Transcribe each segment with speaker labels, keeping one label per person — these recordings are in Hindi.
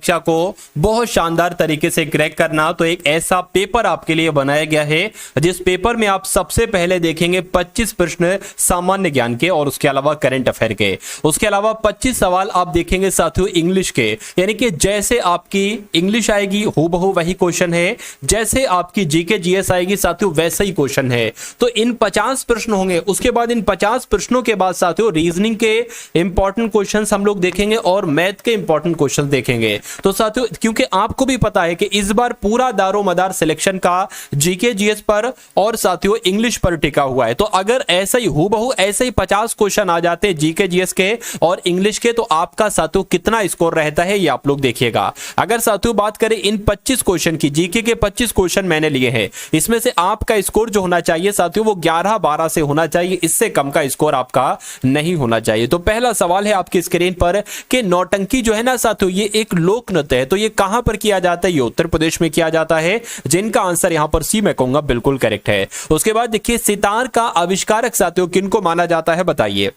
Speaker 1: परीक्षा को बहुत शानदार तरीके से क्रैक करना, तो एक ऐसा पेपर आपके लिए बनाया गया है जिस पेपर में आप सबसे पहले देखेंगे 25 प्रश्न सामान्य ज्ञान के और उसके अलावा करंट अफेयर के। उसके अलावा 25 सवाल आप देखेंगे साथियों इंग्लिश के, यानी कि जैसे आपकी इंग्लिश आएगी हूबहू वही क्वेश्चन है, जैसे आपकी जीके जीएस आएगी साथियों वैसा ही क्वेश्चन है। तो इन 50 प्रश्न होंगे। उसके बाद इन 50 प्रश्नों के बाद साथियों रीजनिंग के इंपॉर्टेंट क्वेश्चंस हम लोग देखेंगे और मैथ के इंपॉर्टेंट क्वेश्चंस देखेंगे। तो साथियों क्योंकि आपको भी पता है कि इस बार पूरा दारोमदार सिलेक्शन का जीके जीएस पर और साथियों इंग्लिश पर टिका हुआ है, तो अगर ऐसा ही हूबहू ऐसे ही 50 क्वेश्चन आ जाते जीके जीएस के और इंग्लिश के, तो आपका साथियों कितना स्कोर रहता है ये आप लोग देखिएगा। अगर साथियों बात करें इन 25 क्वेश्चन की, जीके के 25 क्वेश्चन मैंने लिए हैं, इसमें से आपका स्कोर जो होना चाहिए साथियों वो 11-12 से होना चाहिए, इससे कम का स्कोर आपका नहीं होना चाहिए। तो पहला सवाल है आपकी स्क्रीन पर कि नौटंकी जो है ना साथियों ये एक लोक नृत्य है, तो ये कहां पर किया जाता है? ये उत्तर प्रदेश में किया जाता है, जिनका आंसर यहां पर सी मैं कहूंगा बिल्कुल करेक्ट है। उसके बाद देखिए सितार का आविष्कारक साथियों किनको माना जाता है बताइए।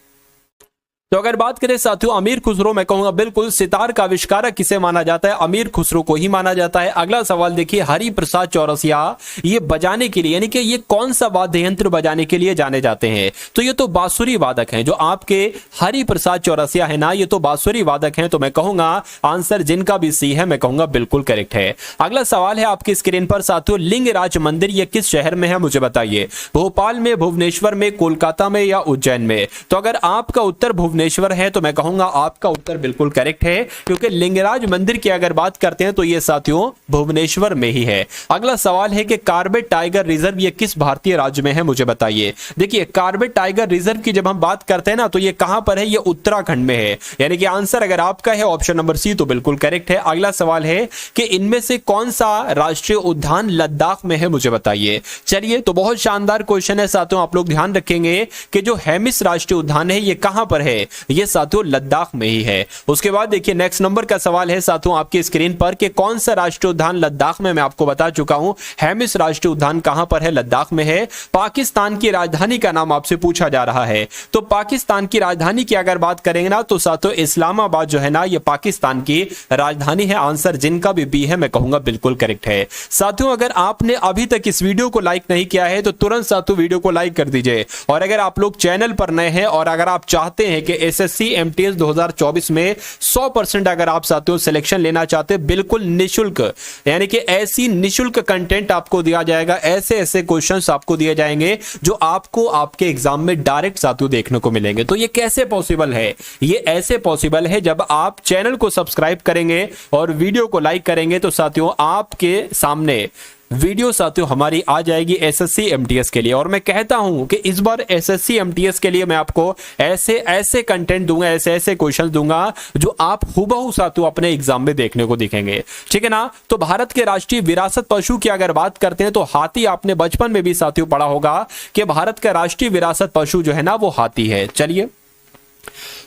Speaker 1: तो अगर बात करें साथियों अमीर खुसरो, मैं कहूंगा बिल्कुल सितार का आविष्कारक किसे माना जाता है? अमीर खुसरो को ही माना जाता है। अगला सवाल देखिए हरि प्रसाद चौरसिया ये बजाने के लिए, यानी कि ये कौन सा वाद्य यंत्र बजाने के लिए जाने जाते हैं? तो ये तो बांसुरी वादक हैं, जो आपके हरि प्रसाद चौरसिया है ना, ये तो बांसुरी वादक हैं। तो मैं कहूंगा आंसर जिनका भी सी है मैं कहूंगा बिल्कुल करेक्ट है। अगला सवाल है आपकी स्क्रीन पर साथियों लिंगराज मंदिर ये किस शहर में है मुझे बताइए। भोपाल में, भुवनेश्वर में, कोलकाता में या उज्जैन में? तो अगर आपका उत्तर भुवनेश्वर है तो मैं कहूंगा आपका उत्तर बिल्कुल करेक्ट है, क्योंकि लिंगराज मंदिर की अगर बात करते हैं तो ये साथियों भुवनेश्वर में ही है। अगला सवाल है कि कॉर्बेट टाइगर रिजर्व ये किस भारतीय राज्य में है मुझे बताइए। देखिए कॉर्बेट टाइगर रिजर्व की जब हम बात करते हैं ना तो ये कहां पर है? ये उत्तराखंड में है, यानी कि आंसर अगर आपका है ऑप्शन नंबर सी तो बिल्कुल करेक्ट है। अगला सवाल है कि इनमें से कौन सा राष्ट्रीय उद्यान लद्दाख में है मुझे बताइए। चलिए तो बहुत शानदार क्वेश्चन है साथियों, आप लोग ध्यान रखेंगे कि जो हेमिस राष्ट्रीय उद्यान है ये कहां पर है? ये साथियों लद्दाख में ही है। उसके बाद देखिए नेक्स्ट नंबर का सवाल है साथियों आपकी स्क्रीन पर कि कौन सा राष्ट्रीय उद्यान लद्दाख में, मैं आपको बता चुका हूं हेमिस राष्ट्रीय उद्यान कहां पर है? लद्दाख में है। पाकिस्तान की राजधानी का नाम आपसे पूछा जा रहा है, तो पाकिस्तान की राजधानी की अगर बात करेंगे ना तो साथियों इस्लामाबाद जो है ना ये पाकिस्तान की राजधानी है। आंसर जिनका भी बी है मैं कहूंगा बिल्कुल करेक्ट है। साथियों अगर आपने अभी तक इस वीडियो को लाइक नहीं किया है तो तुरंत साथियों वीडियो को लाइक कर दीजिए, और अगर आप लोग चैनल पर नए हैं और अगर आप चाहते हैं कि एसएससी एमटीएस 2024 में 100% अगर आप साथियों सिलेक्शन लेना चाहते हैं बिल्कुल निशुल्क, यानी कि ऐसी निशुल्क कंटेंट आपको दिया जाएगा, ऐसे ऐसे क्वेश्चंस आपको दिए जाएंगे जो आपको आपके एग्जाम में डायरेक्ट साथियों देखने को मिलेंगे। तो ये कैसे पॉसिबल है? ये ऐसे पॉसिबल है जब आप चैनल को सब्सक्राइब करेंगे और वीडियो को लाइक करेंगे, तो साथियों आपके सामने वीडियो साथियों हमारी आ जाएगी एसएससी एमटीएस के लिए। और मैं कहता हूं कि इस बार एसएससी एमटीएस के लिए मैं आपको ऐसे ऐसे कंटेंट दूंगा, ऐसे ऐसे क्वेश्चन दूंगा जो आप हूबहू साथियों अपने एग्जाम में देखने को दिखेंगे, ठीक है ना। तो भारत के राष्ट्रीय विरासत पशु की अगर बात करते हैं तो हाथी, आपने बचपन में भी साथियों पढ़ा होगा कि भारत का राष्ट्रीय विरासत पशु जो है ना वो हाथी है। चलिए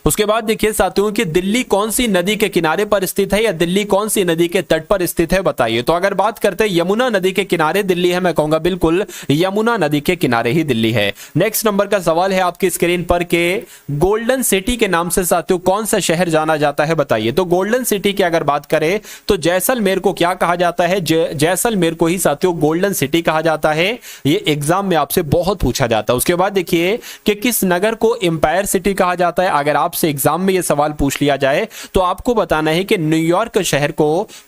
Speaker 1: उसके बाद देखिए साथियों कि दिल्ली कौन सी नदी के किनारे पर स्थित है या दिल्ली कौन सी नदी के तट पर स्थित है बताइए। तो अगर बात करते हैं यमुना नदी के किनारे दिल्ली है, मैं कहूंगा बिल्कुल यमुना नदी के किनारे ही दिल्ली है। नेक्स्ट नंबर का सवाल है आपकी स्क्रीन पर के गोल्डन सिटी के नाम से साथियों कौन सा शहर जाना जाता है बताइए। तो गोल्डन सिटी की अगर बात करें तो जैसलमेर को क्या कहा जाता है? जैसलमेर को ही साथियों गोल्डन सिटी कहा जाता है। ये एग्जाम में आपसे बहुत पूछा जाता है। उसके बाद देखिए कि किस नगर को एम्पायर सिटी कहा जाता है। अगर आपसे एग्जाम में ये सवाल पूछ लिया जाए तो आपको बताना है कि न्यूयॉर्क शहर को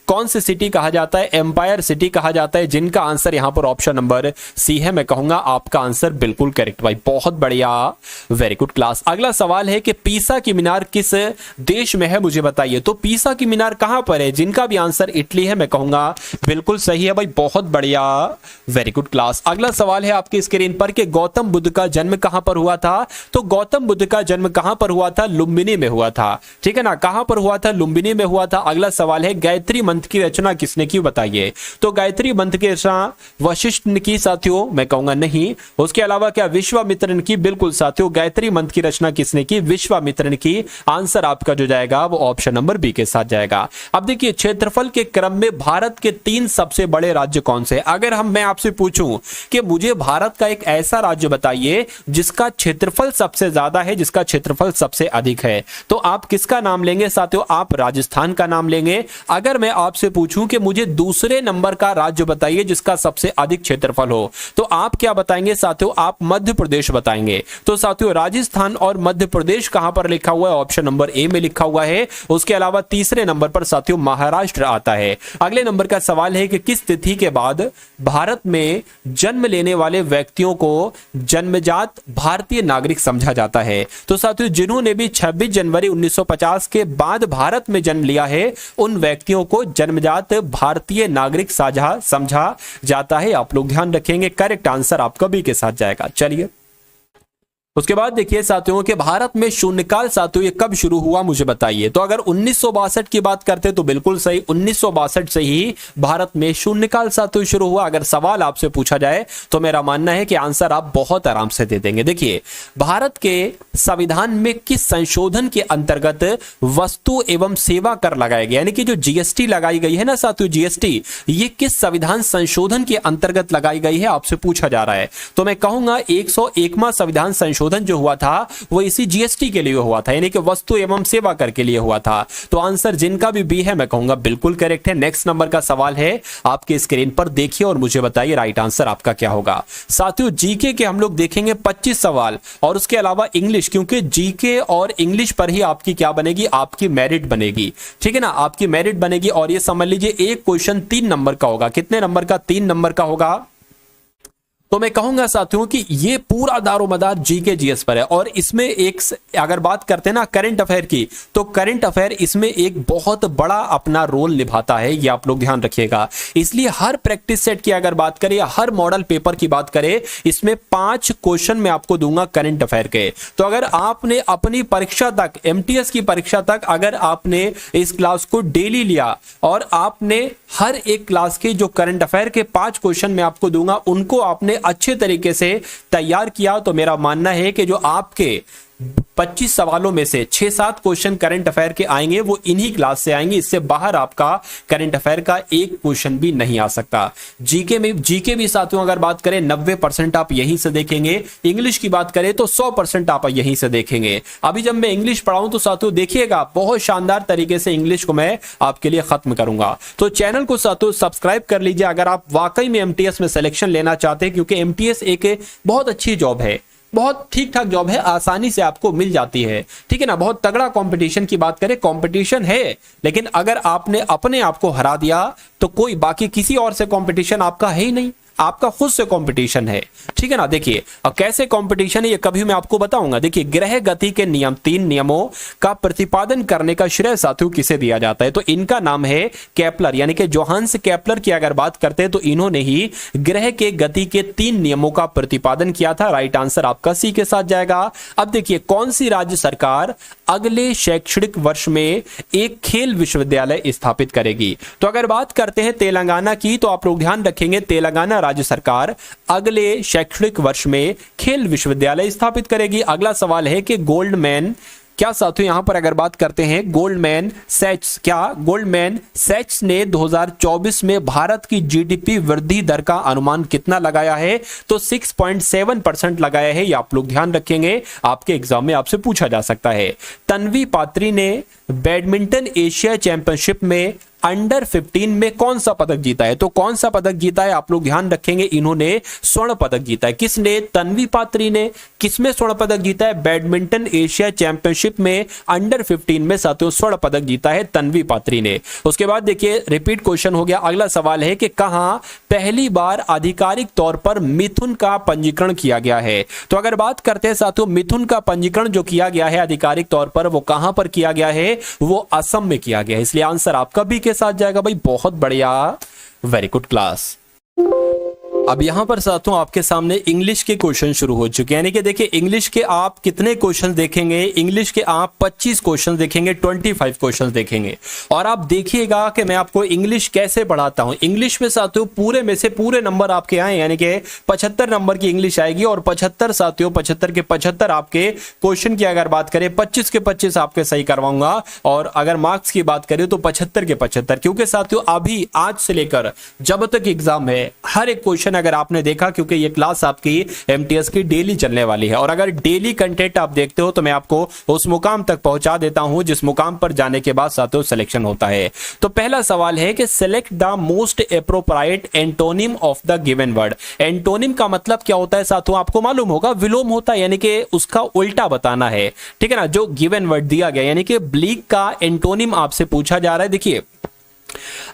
Speaker 1: कौन सी सिटी कहा जाता है? एम्पायर सिटी कहा जाता है, जिनका आंसर यहां पर ऑप्शन नंबर सी है। मैं कहूंगा आपका आंसर बिल्कुल करेक्ट भाई, बहुत बढ़िया, वेरी गुड क्लास। अगला सवाल है कि पीसा की मीनार किस देश में है मुझे बताइए। तो पीसा की मीनार कहां पर है? जिनका भी आंसर इटली है मैं कहूंगा बिल्कुल सही है भाई, बहुत बढ़िया, वेरी गुड क्लास। अगला सवाल है आपकी स्क्रीन पर कि गौतम बुद्ध का जन्म कहां पर हुआ था। तो गौतम बुद्ध का जन्म कहां पर हुआ था? लुम्बिनी में हुआ था, ठीक है ना। कहां पर हुआ था? लुम्बिनी में हुआ था। अगला सवाल है गायत्री मंत्र की रचना किसने की बताइए। तो गायत्री मंत्र की रचना वशिष्ठ ने की साथियों, मैं कहूंगा नहीं। उसके अलावा क्या विश्वामित्र ने की? बिल्कुल साथियों, गायत्री मंत्र की रचना किसने की? विश्वामित्र ने की। आंसर आपका जो जाएगा वो ऑप्शन नंबर बी के साथ जाएगा। अब देखिए क्षेत्रफल के क्रम में भारत के 3 सबसे बड़े राज्य कौन से? अगर मैं आपसे पूछूं कि मुझे भारत का एक ऐसा राज्य बताइए जिसका क्षेत्रफल सबसे ज्यादा है, जिसका क्षेत्रफल सबसे अधिक है। तो आप किसका नाम लेंगे साथियों? आप राजस्थान का नाम लेंगे। अगर मैं आपसे पूछूं कि मुझे दूसरे नंबर का राज्य बताइए जिसका सबसे अधिक क्षेत्रफल हो, तो आप क्या बताएंगे साथियों? आप मध्य प्रदेश बताएंगे। तो साथियों राजस्थान और मध्य प्रदेश कहां पर लिखा हुआ है? ऑप्शन नंबर ए में लिखा हुआ है। उसके अलावा तीसरे नंबर पर साथियों महाराष्ट्र आता है। अगले नंबर का सवाल है कि किस तिथि के बाद भारत में जन्म लेने वाले व्यक्तियों को जन्मजात भारतीय नागरिक समझा जाता है? तो साथियों जिन्होंने भी 26 जनवरी 1950 के बाद भारत में जन्म लिया है उन व्यक्तियों को जन्मजात भारतीय नागरिक साझा समझा जाता है। आप लोग ध्यान रखेंगे, करेक्ट आंसर आपका बी के साथ जाएगा। चलिए उसके बाद देखिए साथियों कि भारत में शून्यकाल साथियों ये कब शुरू हुआ मुझे बताइए। तो अगर 1962 की बात करते तो बिल्कुल सही, 1962 से ही भारत में शून्यकाल साथियों शुरू हुआ। अगर सवाल आपसे पूछा जाए तो मेरा मानना है कि आंसर आप बहुत आराम से दे देंगे। देखिए भारत के संविधान में किस संशोधन के अंतर्गत वस्तु एवं सेवा कर लगाया गया, यानी कि जो जीएसटी लगाई गई है ना साथियों, जीएसटी, ये किस संविधान संशोधन के अंतर्गत लगाई गई है आपसे पूछा जा रहा है। तो मैं कहूंगा 101वां संविधान संशोधन जो हुआ था वो इसी जीएसटी के लिए हुआ था, यानी कि वस्तु एवं सेवा कर के लिए हुआ था। तो आंसर जिनका भी बी है मैं कहूंगा बिल्कुल करेक्ट है। नेक्स्ट नंबर का सवाल है आपके स्क्रीन पर देखिए और मुझे बताइए राइट आंसर आपका क्या होगा। साथियों जीके के हम लोग देखेंगे 25 सवाल और उसके अलावा इंग्लिश, क्योंकि जीके और इंग्लिश पर ही आपकी क्या बनेगी? आपकी मेरिट बनेगी, ठीक है ना, आपकी मेरिट बनेगी। और ये समझ लीजिए एक क्वेश्चन 3 नंबर का होगा। कितने नंबर का? 3 नंबर का होगा। तो मैं कहूंगा साथियों कि ये पूरा दारोमदार जीके जीएस पर है। और इसमें एक अगर बात करते हैं ना करंट अफेयर की, तो करंट अफेयर इसमें एक बहुत बड़ा अपना रोल निभाता है, ये आप लोग ध्यान रखिएगा। इसलिए हर प्रैक्टिस सेट की अगर बात करें या हर मॉडल पेपर की बात करें, इसमें 5 क्वेश्चन मैं आपको दूंगा करंट अफेयर के। तो अगर आपने अपनी परीक्षा तक, एमटीएस की परीक्षा तक अगर आपने इस क्लास को डेली लिया और आपने हर एक क्लास के जो करंट अफेयर के 5 क्वेश्चन मैं आपको दूंगा उनको आपने अच्छे तरीके से तैयार किया, तो मेरा मानना है कि जो आपके 25 सवालों में से 6-7 क्वेश्चन करंट अफेयर के आएंगे वो इन्हीं क्लास से आएंगे। इससे बाहर आपका करंट अफेयर का एक क्वेश्चन भी नहीं आ सकता। जीके भी साथियों अगर बात करें 90% आप यहीं से देखेंगे। इंग्लिश की बात करें तो 100% आप यहीं से देखेंगे। अभी जब मैं इंग्लिश पढ़ाऊं तो साथियों देखिएगा बहुत शानदार तरीके से इंग्लिश को मैं आपके लिए खत्म करूंगा। तो चैनल को साथियों सब्सक्राइब कर लीजिए अगर आप वाकई में एमटीएस में सिलेक्शन लेना चाहते हैं, क्योंकि एमटीएस एक बहुत अच्छी जॉब है, बहुत ठीक ठाक जॉब है, आसानी से आपको मिल जाती है, ठीक है ना। बहुत तगड़ा कंपटीशन की बात करें, कंपटीशन है, लेकिन अगर आपने अपने आप को हरा दिया तो कोई बाकी किसी और से कंपटीशन आपका है ही नहीं, आपका खुद से कंपटीशन है, ठीक है ना। देखिए अब कैसे कंपटीशन है ये कभी मैं आपको बताऊंगा। देखिए ग्रह गति के नियम, 3 नियमों का प्रतिपादन करने का श्रेय साथियों किसे दिया जाता है? तो इनका नाम है केपलर, यानी कि जोहान्स केपलर की अगर बात करते हैं तो इन्होंने ही ग्रह के गति के 3 नियमों का प्रतिपादन किया था। राइट आंसर आपका सी के साथ जाएगा। अब देखिए कौन सी राज्य सरकार अगले शैक्षणिक वर्ष में एक खेल विश्वविद्यालय स्थापित करेगी? तो अगर बात करते हैं तेलंगाना की, तो आप लोग ध्यान रखेंगे तेलंगाना राज्य सरकार अगले शैक्षणिक वर्ष में खेल विश्वविद्यालय स्थापित करेगी। अगला सवाल है कि गोल्डमैन, क्या साथियों यहां पर अगर बात करते हैं गोल्डमैन सैच्स, क्या गोल्डमैन सैच्स ने 2024 में भारत की जीडीपी वृद्धि दर का अनुमान कितना लगाया है? तो 6.7% लगाया है। ये आप लोग ध्यान रखेंगे, आपके एग्जाम में आपसे पूछा जा सकता है। तन्वी पात्री ने बैडमिंटन एशिया चैंपियनशिप में अंडर 15 में कौन सा पदक जीता है? तो कौन सा पदक जीता है आप लोग ध्यान रखेंगे, इन्होंने स्वर्ण पदक जीता है। किसने? तन्वी पात्री ने। किसमें स्वर्ण पदक जीता है? बैडमिंटन एशिया चैंपियनशिप में अंडर 15 में साथियों स्वर्ण पदक जीता है तन्वी पात्री ने। उसके बाद देखिए रिपीट क्वेश्चन हो गया। अगला सवाल है कि कहां पहली बार आधिकारिक तौर पर मिथुन का पंजीकरण किया गया है? तो अगर बात करते हैं साथियों मिथुन का पंजीकरण जो किया गया है आधिकारिक तौर पर, वो कहां पर किया गया है? वो असम में किया गया है। इसलिए आंसर आपका भी के साथ जाएगा भाई। बहुत बढ़िया, वेरी गुड क्लास। अब यहां पर साथियों आपके सामने इंग्लिश के क्वेश्चन शुरू हो चुके हैं, यानी कि देखिए इंग्लिश के आप कितने क्वेश्चन देखेंगे? इंग्लिश के आप 25 क्वेश्चन देखेंगे, 25 क्वेश्चन देखेंगे। और आप देखिएगा कि मैं आपको इंग्लिश कैसे पढ़ाता हूं। इंग्लिश में साथियों पूरे में से पूरे नंबर आपके आए, यानी कि 75 नंबर की इंग्लिश आएगी। और 75 साथियों 75 के 75 आपके क्वेश्चन की अगर बात करें 25 के 25 आपके सही करवाऊंगा। और अगर मार्क्स की बात करें तो 75 के 75, क्योंकि साथियों अभी आज से लेकर जब तक एग्जाम है हर एक क्वेश्चन अगर आपने देखा, क्योंकि ये क्लास आपकी एमटीएस की डेली चलने वाली है, और अगर डेली कंटेंट आप देखते हो तो मैं आपको उस मुकाम तक पहुंचा देता हूं जिस मुकाम पर जाने के बाद साथियों सिलेक्शन होता है। तो पहला सवाल है कि select the most appropriate antonym of the given word. Antonym का मतलब क्या होता है साथियों, आपको मालूम होगा, विलोम होता है, यानी कि उसका उल्टा बताना है, ठीक है ना। जो गिवन वर्ड दिया गया, यानी कि ब्लीक का एंटोनिम आपसे पूछा जा रहा है। देखिए,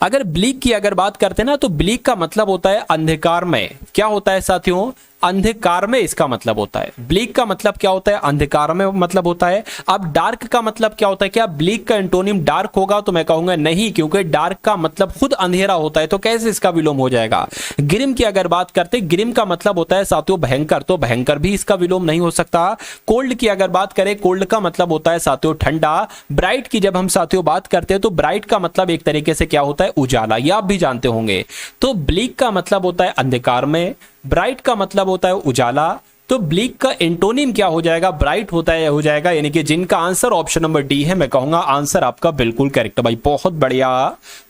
Speaker 1: अगर ब्लीक की अगर बात करते हैं ना, तो ब्लीक का मतलब होता है अंधकारमय। क्या होता है साथियों, अंधकारमय इसका मतलब होता है। ब्लीक का मतलब क्या होता है, अंधकारमय मतलब होता है। अब डार्क का मतलब क्या होता है, क्या ब्लीक का एंटोनिम डार्क होगा, तो मैं कहूंगा नहीं, क्योंकि डार्क का मतलब खुद अंधेरा होता है, तो कैसे इसका विलोम हो जाएगा। ग्रिम की अगर बात करते, ग्रिम का मतलब होता है साथियों भयंकर, तो भयंकर भी इसका विलोम नहीं हो सकता। कोल्ड की अगर बात करें, कोल्ड का मतलब होता है साथियों ठंडा। ब्राइट की जब हम साथियों बात करते हैं, तो ब्राइट का मतलब एक तरीके से क्या होता है, उजाला, ये आप भी जानते होंगे। तो ब्लीक का मतलब होता है अंधकारमय, ब्राइट का मतलब होता है उजाला। तो ब्लीक का एंटोनिम क्या हो जाएगा, ब्राइट होता है, हो जाएगा, यानी कि जिनका आंसर ऑप्शन नंबर डी है, मैं कहूंगा आंसर आपका बिल्कुल करेक्ट भाई, बहुत बढ़िया,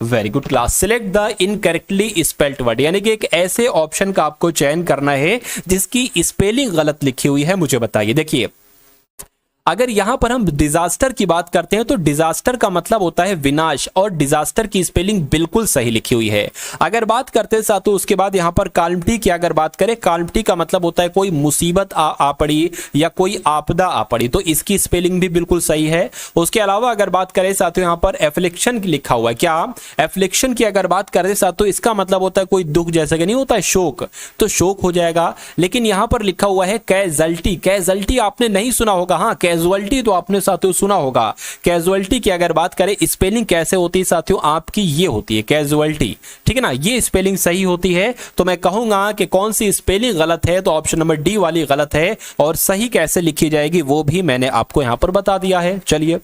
Speaker 1: very good class. Select the incorrectly spelled word, यानी कि एक ऐसे ऑप्शन का आपको चयन करना है जिसकी स्पेलिंग गलत लिखी हुई है, मुझे बताइए। देखिए, अगर यहां पर हम डिजास्टर की बात करते हैं, तो डिजास्टर का मतलब होता है विनाश, और डिजास्टर की स्पेलिंग बिल्कुल सही लिखी हुई है। अगर बात करते हैं साथियों उसके बाद यहां पर कालमिटी की अगर बात करें, कालमिटी का मतलब होता है कोई मुसीबत आ पड़ी या कोई आपदा आ पड़ी, तो इसकी स्पेलिंग भी बिल्कुल सही है। उसके अलावा अगर बात करें साथियों, यहां पर एफ्लिक्शन लिखा हुआ है, क्या एफ्लिक्शन की अगर बात करें साथियों, इसका मतलब होता है कोई दुख, जैसे कि नहीं होता है शोक, तो शोक हो जाएगा। लेकिन यहां पर लिखा हुआ है कैजुअल्टी, कैजुअल्टी आपने नहीं सुना होगा, हाँ कैजुअल्टी तो आपने साथियों सुना होगा। कैजुअल्टी की अगर बात करें, स्पेलिंग कैसे होती है साथियों, आपकी ये होती है कैजुअल्टी, ठीक है ना, ये स्पेलिंग सही होती है। तो मैं कहूंगा कि कौन सी स्पेलिंग गलत है, तो ऑप्शन नंबर डी वाली गलत है, और सही कैसे लिखी जाएगी वो भी मैंने आपको यहां पर बता दिया है। चलिए,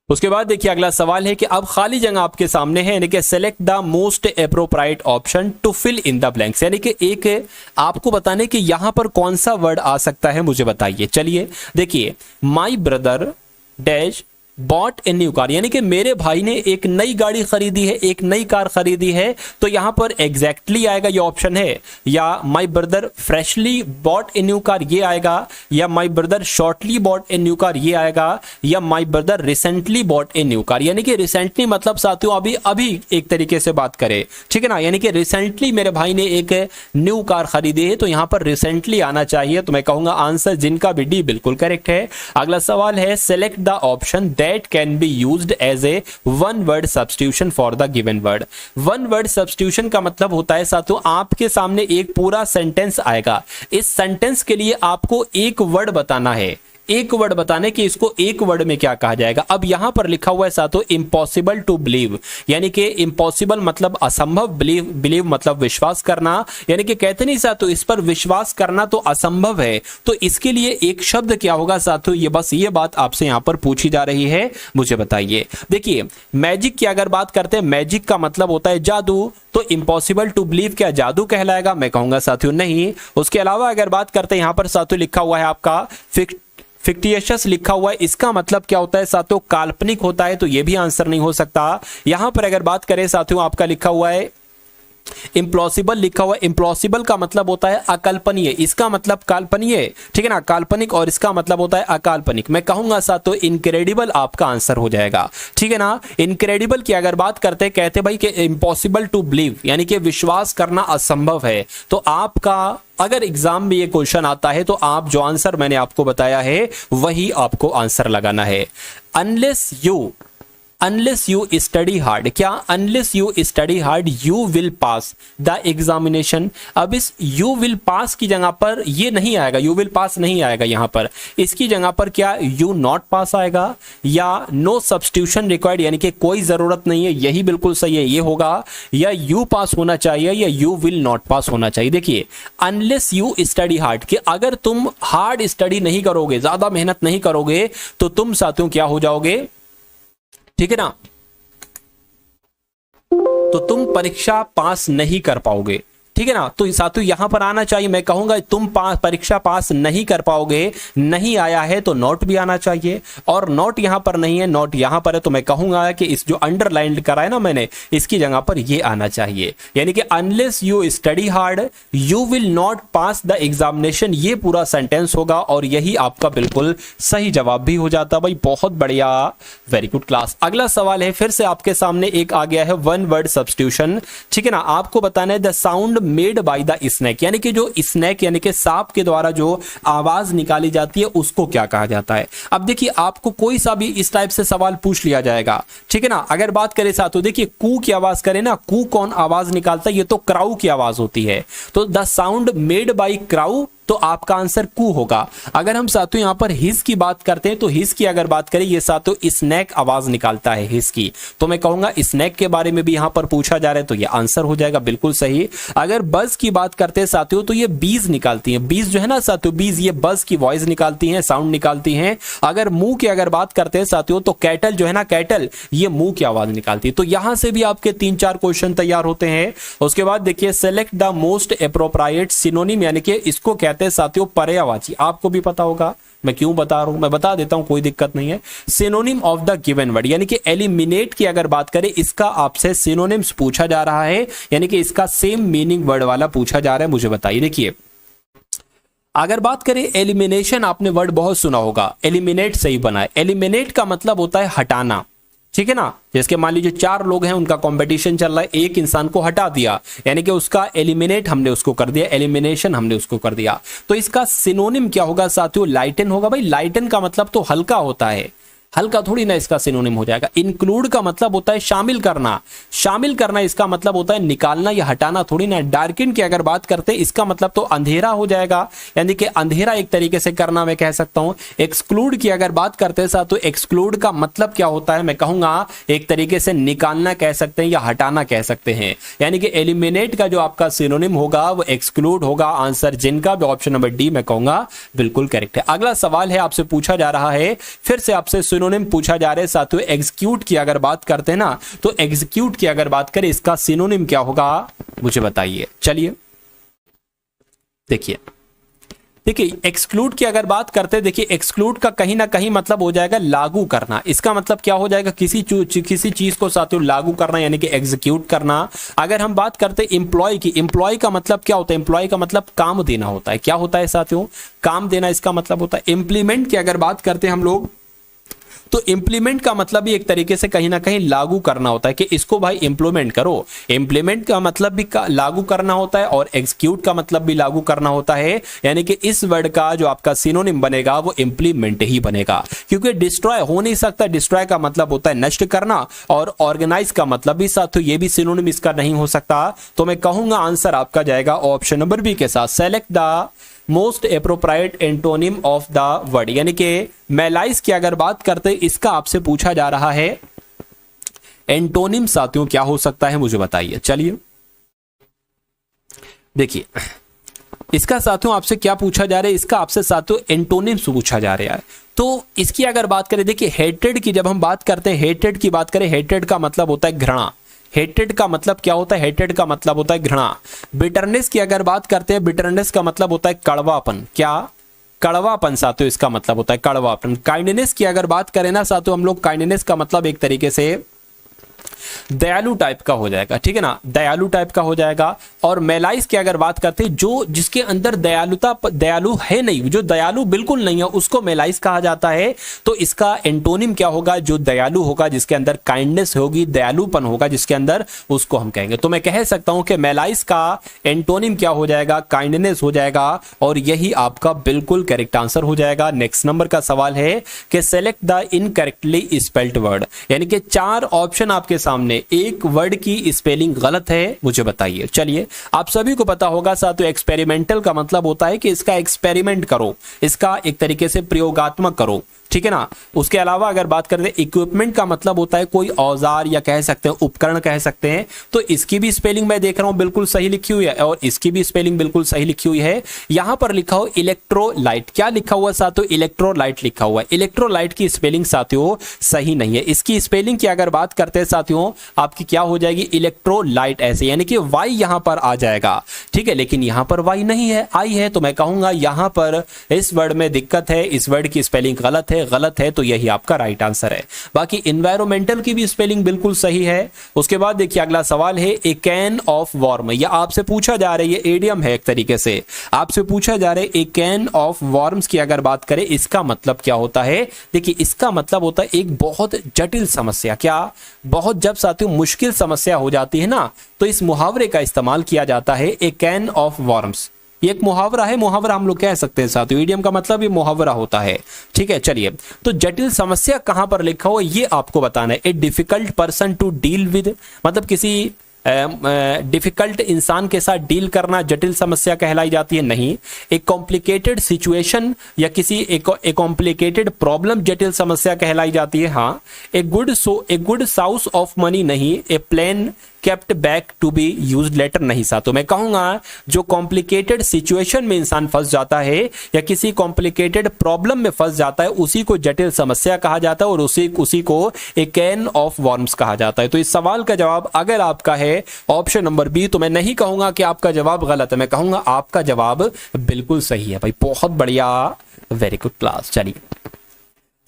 Speaker 1: उसके बाद देखिए अगला सवाल है कि अब खाली जगह आपके सामने है, यानी कि select the most appropriate option to fill in the blanks, यानी कि एक आपको बताने कि यहां पर कौन सा वर्ड आ सकता है, मुझे बताइए। चलिए देखिए, my brother dash bot a new car, यानी कि मेरे भाई ने एक नई गाड़ी खरीदी है, एक नई कार खरीदी है, तो यहां पर एग्जैक्टली आएगा ये ऑप्शन है, या my brother freshly bot a new car ये आएगा, या my brother shortly bot a new car ये आएगा, या my brother recently bot a new car. यानी कि रिसेंटली मतलब साथियों अभी अभी एक तरीके से बात करें, ठीक है ना, यानी कि रिसेंटली मेरे भाई ने एक न्यू कार खरीदी है, तो यहां पर रिसेंटली आना चाहिए। तो मैं कहूंगा आंसर जिनका भी डी बिल्कुल करेक्ट है। अगला सवाल है select the option that can be used as a one word substitution for the given word। one word substitution का मतलब होता है साथियों, आपके सामने एक पूरा सेंटेंस आएगा, इस सेंटेंस के लिए आपको एक वर्ड बताना है, एक वर्ड बताने कि इसको एक वर्ड में क्या कहा जाएगा। अब यहां पर लिखा हुआ है साथियों इम्पॉसिबल टू बिलीव, यानी कि इम्पॉसिबल मतलब असंभव, बिलीव मतलब विश्वास करना, यानी कि कहते नहीं साथियों इस पर विश्वास करना तो असंभव है, तो इसके लिए एक शब्द क्या होगा साथियों, ये बस ये बात आपसे यहां पर पूछी जा रही है, मुझे बताइए। देखिए, मैजिक की अगर बात करते हैं, मैजिक का मतलब होता है जादू, तो इम्पॉसिबल टू बिलीव क्या जादू कहलाएगा, मैं कहूंगा साथियों नहीं। उसके अलावा अगर बात करते हैं, यहां पर साथियों लिखा हुआ है आपका फिक्टिशियस लिखा हुआ है, इसका मतलब क्या होता है साथियों, काल्पनिक होता है, तो ये भी आंसर नहीं हो सकता। यहां पर अगर बात करें साथियों, आपका लिखा हुआ है इम्प्लॉसिबल लिखा हुआ है, इम्प्लॉसिबल का मतलब होता है अकल्पनीय, इसका मतलब काल्पनीय, ठीक है ना, काल्पनिक, और इसका मतलब होता है अकाल्पनिक। मैं कहूंगा साथियों इनक्रेडिबल आपका आंसर हो जाएगा, ठीक है ना। इनक्रेडिबल की अगर बात करते हैं, कहते भाई कि इम्पॉसिबल टू बिलीव, यानी कि विश्वास करना असंभव है, तो आपका अगर एग्जाम में ये क्वेश्चन आता है, तो आप जो आंसर मैंने आपको बताया है वही आपको आंसर लगाना है। अनलेस यू स्टडी हार्ड, क्या unless you study hard you will pass the examination. अब इस यू विल पास की जगह पर ये नहीं आएगा, यू विल पास नहीं आएगा यहां पर, इसकी जगह पर क्या यू नॉट पास आएगा, या नो सब्स्टिट्यूशन रिक्वायर्ड, यानी कि कोई जरूरत नहीं है, यही बिल्कुल सही है, ये होगा, या यू पास होना चाहिए, या यू विल नॉट पास होना चाहिए। देखिए, अनलेस यू स्टडी हार्ड, कि अगर तुम हार्ड स्टडी नहीं करोगे, ज्यादा मेहनत नहीं करोगे, तो तुम साथियों क्या हो जाओगे, ठीक है ना, तो तुम परीक्षा पास नहीं कर पाओगे, ठीक है ना। तो साथियों यहां पर आना चाहिए, मैं कहूंगा तुम परीक्षा पास नहीं कर पाओगे, नहीं आया है तो नोट भी आना चाहिए, और नोट यहां पर नहीं है, नोट यहां पर है, तो मैं कहूंगा कि इस जो अंडरलाइन करा है ना मैंने, इसकी जगह पर ये आना चाहिए, यानी कि unless you study hard you will not pass the examination, ये पूरा सेंटेंस होगा और यही आपका बिल्कुल सही जवाब भी हो जाता भाई। बहुत बढ़िया, वेरी गुड क्लास। अगला सवाल है, फिर से आपके सामने एक आ गया है वन वर्ड सब्स्टिट्यूशन, ठीक है ना। आपको बताना है the sound made by the snake, यानी कि जो स्नेक यानी कि सांप के द्वारा जो आवाज निकाली जाती है उसको क्या कहा जाता है। अब देखिए आपको कोई सा भी इस टाइप से सवाल पूछ लिया जाएगा, ठीक है ना। अगर बात करें साथियों, देखिए कू की आवाज करें ना, कू कौन आवाज निकालता है, ये तो क्राउ की आवाज होती है, तो the sound made by crow, तो आपका आंसर कू होगा। अगर हम साथियों यहां पर हिस की बात करते हैं, तो हिस की अगर बात करें, ये साथियों स्नैक आवाज निकालता है हिस की, तो मैं कहूंगा स्नैक के बारे में भी यहां पर पूछा जा रहा है, तो ये आंसर हो जाएगा बिल्कुल सही। अगर बज की बात करते हैं साथियों, तो ये बीज निकालती है, बीज जो है ना साथियों, बीज ये बज की वॉइस निकालती है, साउंड निकालती है। अगर मुंह की अगर बात करते हैं साथियों, तो कैटल जो है ना, कैटल ये मुंह की आवाज निकालती है। तो यहां से भी आपके 3-4 क्वेश्चन तैयार होते हैं। उसके बाद देखिए select the most appropriate synonym, यानी कि इसको कहते हैं साथियों पर्यायवाची, आपको भी पता होगा, मैं क्यों बता रहा हूं, मैं बता देता हूं, कोई दिक्कत नहीं है। Synonym of the given word, यानी कि एलिमिनेट की अगर बात करें, इसका आपसे सिनोनिम्स पूछा जा रहा है, यानी कि इसका सेम मीनिंग वर्ड वाला पूछा जा रहा है। मुझे बताइए, देखिए अगर बात करें एलिमिनेशन, आपने वर्ड बहुत सुना होगा, एलिमिनेट सही बना है। एलिमिनेट का मतलब होता है हटाना, ठीक है ना। जैसे मान लीजिए 4 लोग हैं, उनका कंपटीशन चल रहा है, एक इंसान को हटा दिया, यानी कि उसका एलिमिनेट हमने उसको कर दिया, एलिमिनेशन हमने उसको कर दिया। तो इसका सिनोनिम क्या होगा साथियों, लाइटन होगा। भाई लाइटन का मतलब तो हल्का होता है, हल्का थोड़ी ना इसका सिनोनिम हो जाएगा। इंक्लूड का मतलब होता है शामिल करना, शामिल करना इसका मतलब होता है निकालना या हटाना थोड़ी ना। डार्किन की अगर बात करते हैं, इसका मतलब तो अंधेरा हो जाएगा, यानी कि अंधेरा एक तरीके से करना मैं कह सकता हूं। एक्सक्लूड की अगर बात करते हैं साथ, तो एक्सक्लूड का मतलब क्या होता है, मैं कहूंगा एक तरीके से निकालना कह सकते हैं या हटाना कह सकते हैं। यानी कि एलिमिनेट का जो आपका सिनोनिम होगा वो एक्सक्लूड होगा। आंसर जिनका भी ऑप्शन नंबर डी मैं कहूंगा बिल्कुल करेक्ट है। अगला सवाल है, आपसे पूछा जा रहा है, फिर से आपसे सिनोनिम पूछा जा रहा है साथियों। एग्जीक्यूट की अगर बात करते हैं ना, तो एग्जीक्यूट की अगर बात करें, इसका सिनोनिम क्या होगा मुझे बताइए। चलिए देखिए एक्सक्लूड की अगर बात करते हैं, देखिए एक्सक्लूड का कहीं ना कहीं मतलब हो जाएगा लागू करना। इसका मतलब क्या हो जाएगा, किसी चीज को साथियों लागू करना, यानी कि एग्जीक्यूट करना। अगर हम बात करते हैं एम्प्लॉय की, एम्प्लॉय का मतलब क्या होता है, एम्प्लॉय का मतलब काम देना होता है। क्या होता है साथियों, काम देना इसका मतलब होता है। इम्प्लीमेंट की अगर बात करते हैं हम लोग, तो इंप्लीमेंट का मतलब भी एक तरीके से कहीं ना कहीं लागू करना होता है, कि इसको भाई इंप्लीमेंट करो। इंप्लीमेंट का मतलब भी लागू करना होता है, और एग्जीक्यूट का मतलब भी लागू करना होता है। यानी कि इस वर्ड का जो आपका सिनोनिम बनेगा वो इंप्लीमेंट ही बनेगा, क्योंकि डिस्ट्रॉय हो नहीं सकता। डिस्ट्रॉय का मतलब होता है नष्ट करना, और ऑर्गेनाइज का मतलब भी साथियों ये भी सिनोनिम इसका नहीं हो सकता। तो मैं कहूंगा आंसर आपका जाएगा ऑप्शन नंबर बी के साथ, select the most appropriate antonym of the word. यानी कि मेलाइज की अगर बात करते, इसका आपसे पूछा जा रहा है एंटोनिम साथियों क्या हो सकता है मुझे बताइए। चलिए देखिए इसका साथियों आपसे क्या पूछा जा रहा है, इसका आपसे साथियों एंटोनिम्स पूछा जा रहा है। तो इसकी अगर बात करें, देखिए हेट्रेड की जब हम बात करते हैं, हेट्रेड की बात करें, हेट्रेड का मतलब होता है घृणा। हेटेड का मतलब क्या होता है, हेटेड का मतलब होता है घृणा। बिटरनेस की अगर बात करते हैं, बिटरनेस का मतलब होता है कड़वापन। क्या, कड़वापन साथियों इसका मतलब होता है कड़वापन। काइंडनेस की अगर बात करें ना साथियों हम लोग, काइंडनेस का मतलब एक तरीके से दयालु टाइप का हो जाएगा, ठीक है ना, दयालु टाइप का हो जाएगा। और मेलाइज की अगर बात करते हैं, जो जिसके अंदर दयालु है नहीं, जो दयालु बिल्कुल नहीं है, उसको मेलाइज कहा जाता है। तो इसका एंटोनिम क्या होगा, जो दयालु होगा, जिसके अंदर काइंडनेस होगी, दयालुपन होगा जिसके अंदर, उसको हम कहेंगे। तो मैं कह सकता हूं कि मेलाइज का एंटोनिम क्या हो जाएगा, काइंडनेस हो जाएगा, और यही आपका बिल्कुल करेक्ट आंसर हो जाएगा। नेक्स्ट नंबर का सवाल है कि select the incorrectly spelled word, यानी कि 4 ऑप्शन आपके सामने, एक वर्ड की स्पेलिंग गलत है मुझे बताइए। चलिए आप सभी को पता होगा साथियों, एक्सपेरिमेंटल का मतलब होता है कि इसका एक्सपेरिमेंट करो, इसका एक तरीके से प्रयोगात्मक करो। ठीक है ना। उसके अलावा अगर बात करते हैं इक्विपमेंट का मतलब होता है कोई औजार या कह सकते हैं उपकरण कह सकते हैं, तो इसकी भी स्पेलिंग मैं देख रहा हूं बिल्कुल सही लिखी हुई है और इसकी भी स्पेलिंग बिल्कुल सही लिखी हुई है। यहां पर लिखा हो इलेक्ट्रोलाइट, क्या लिखा हुआ साथियों, इलेक्ट्रोलाइट लिखा हुआ है। इलेक्ट्रोलाइट की स्पेलिंग साथियों सही नहीं है। इसकी स्पेलिंग की अगर बात करते हैं साथियों आपकी क्या हो जाएगी, इलेक्ट्रोलाइट ऐसे, यानी कि वाई यहां पर आ जाएगा, ठीक है। लेकिन यहां पर वाई नहीं है, आई है, तो मैं कहूंगा यहां पर इस वर्ड में दिक्कत है, इस वर्ड की स्पेलिंग गलत है, तो यही आपका राइट आंसर है। बाकी इन्वायरमेंटल की भी स्पेलिंग बिल्कुल सही है। उसके बाद देखिए अगला सवाल है ए कैन ऑफ वार्म, या आपसे पूछा जा रहा है, ये एडियम है एक तरीके से, आपसे पूछा जा रहा है ए कैन ऑफ वार्म्स की अगर बात करें इसका मतलब क्या होता है। देखिए इसका मतलब होता है एक बहुत जटिल समस्या, क्या बहुत जब साथियों मुश्किल समस्या हो जाती है ना, तो इस मुहावरे का इस्तेमाल किया जाता है ए कैन ऑफ वार्म्स। ये एक मुहावरा है, मुहावरा हम लोग कह सकते हैं साथियों, इडियम का मतलब ये मुहावरा होता है, ठीक है। चलिए तो जटिल समस्या कहां पर लिखा हो ये आपको बताना है। A difficult person to deal with, मतलब किसी डिफिकल्ट इंसान के साथ डील करना जटिल समस्या कहलाई जाती है, नहीं। एक कॉम्प्लिकेटेड सिचुएशन या किसी एक कॉम्प्लिकेटेड प्रॉब्लम जटिल समस्या कहलाई जाती है, हाँ। ए गुड साउस ऑफ मनी, नहीं। A plane kept back to be used later, नहीं साथियों। मैं कहूंगा जो कॉम्प्लिकेटेड सिचुएशन में इंसान फंस जाता है या किसी कॉम्प्लिकेटेड प्रॉब्लम में फंस जाता है उसी को जटिल समस्या कहा जाता है और उसी को ए कैन ऑफ वर्म्स कहा जाता है। तो इस सवाल का जवाब अगर आपका है ऑप्शन नंबर बी, तो मैं नहीं कहूंगा कि आपका जवाब गलत है, मैं कहूंगा आपका जवाब बिल्कुल सही है भाई। बहुत बढ़िया, वेरी गुड क्लास। चलिए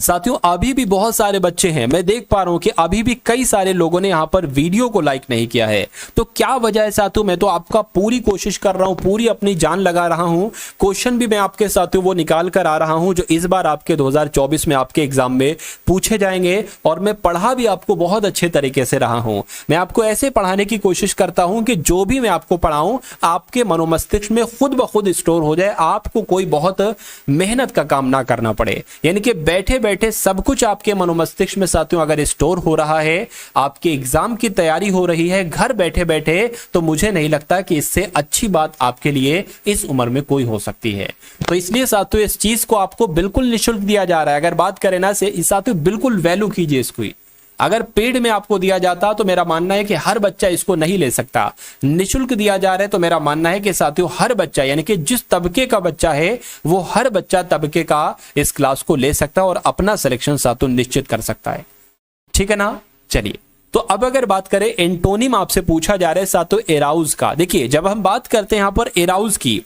Speaker 1: साथियों अभी भी बहुत सारे बच्चे हैं, मैं देख पा रहा हूं कि अभी भी कई सारे लोगों ने यहां पर वीडियो को लाइक नहीं किया है, तो क्या वजह है साथियों। मैं तो आपका पूरी कोशिश कर रहा हूं, पूरी अपनी जान लगा रहा हूं, क्वेश्चन भी मैं आपके साथियों वो निकाल कर आ रहा हूं जो इस बार आपके 2024 में आपके एग्जाम में पूछे जाएंगे, और मैं पढ़ा भी आपको बहुत अच्छे तरीके से रहा हूं। मैं आपको ऐसे पढ़ाने की कोशिश करता हूं कि जो भी मैं आपको पढ़ाऊं आपके मनोमस्तिष्क में खुद ब खुद स्टोर हो जाए, आपको कोई बहुत मेहनत का काम ना करना पड़े, यानी कि बैठे बैठे सब कुछ आपके मनोमस्तिष्क में साथियों अगर स्टोर हो रहा है, आपके एग्जाम की तैयारी हो रही है घर बैठे बैठे, तो मुझे नहीं लगता कि इससे अच्छी बात आपके लिए इस उम्र में कोई हो सकती है। तो इसलिए साथियों इस चीज को आपको बिल्कुल निःशुल्क दिया जा रहा है। अगर बात करें ना से साथियों बिल्कुल वैल्यू कीजिए इसको। अगर पेड में आपको दिया जाता तो मेरा मानना है कि हर बच्चा इसको नहीं ले सकता, निःशुल्क दिया जा रहा है तो मेरा मानना है कि साथियों हर बच्चा, यानी कि जिस तबके का बच्चा है वो हर बच्चा तबके का इस क्लास को ले सकता है और अपना सिलेक्शन साथियों निश्चित कर सकता है, ठीक है ना। चलिए तो अब अगर बात करें एंटोनिम आपसे पूछा जा रहा है साथियों एराउज का। देखिए जब हम बात करते हैं यहां पर एराउज की,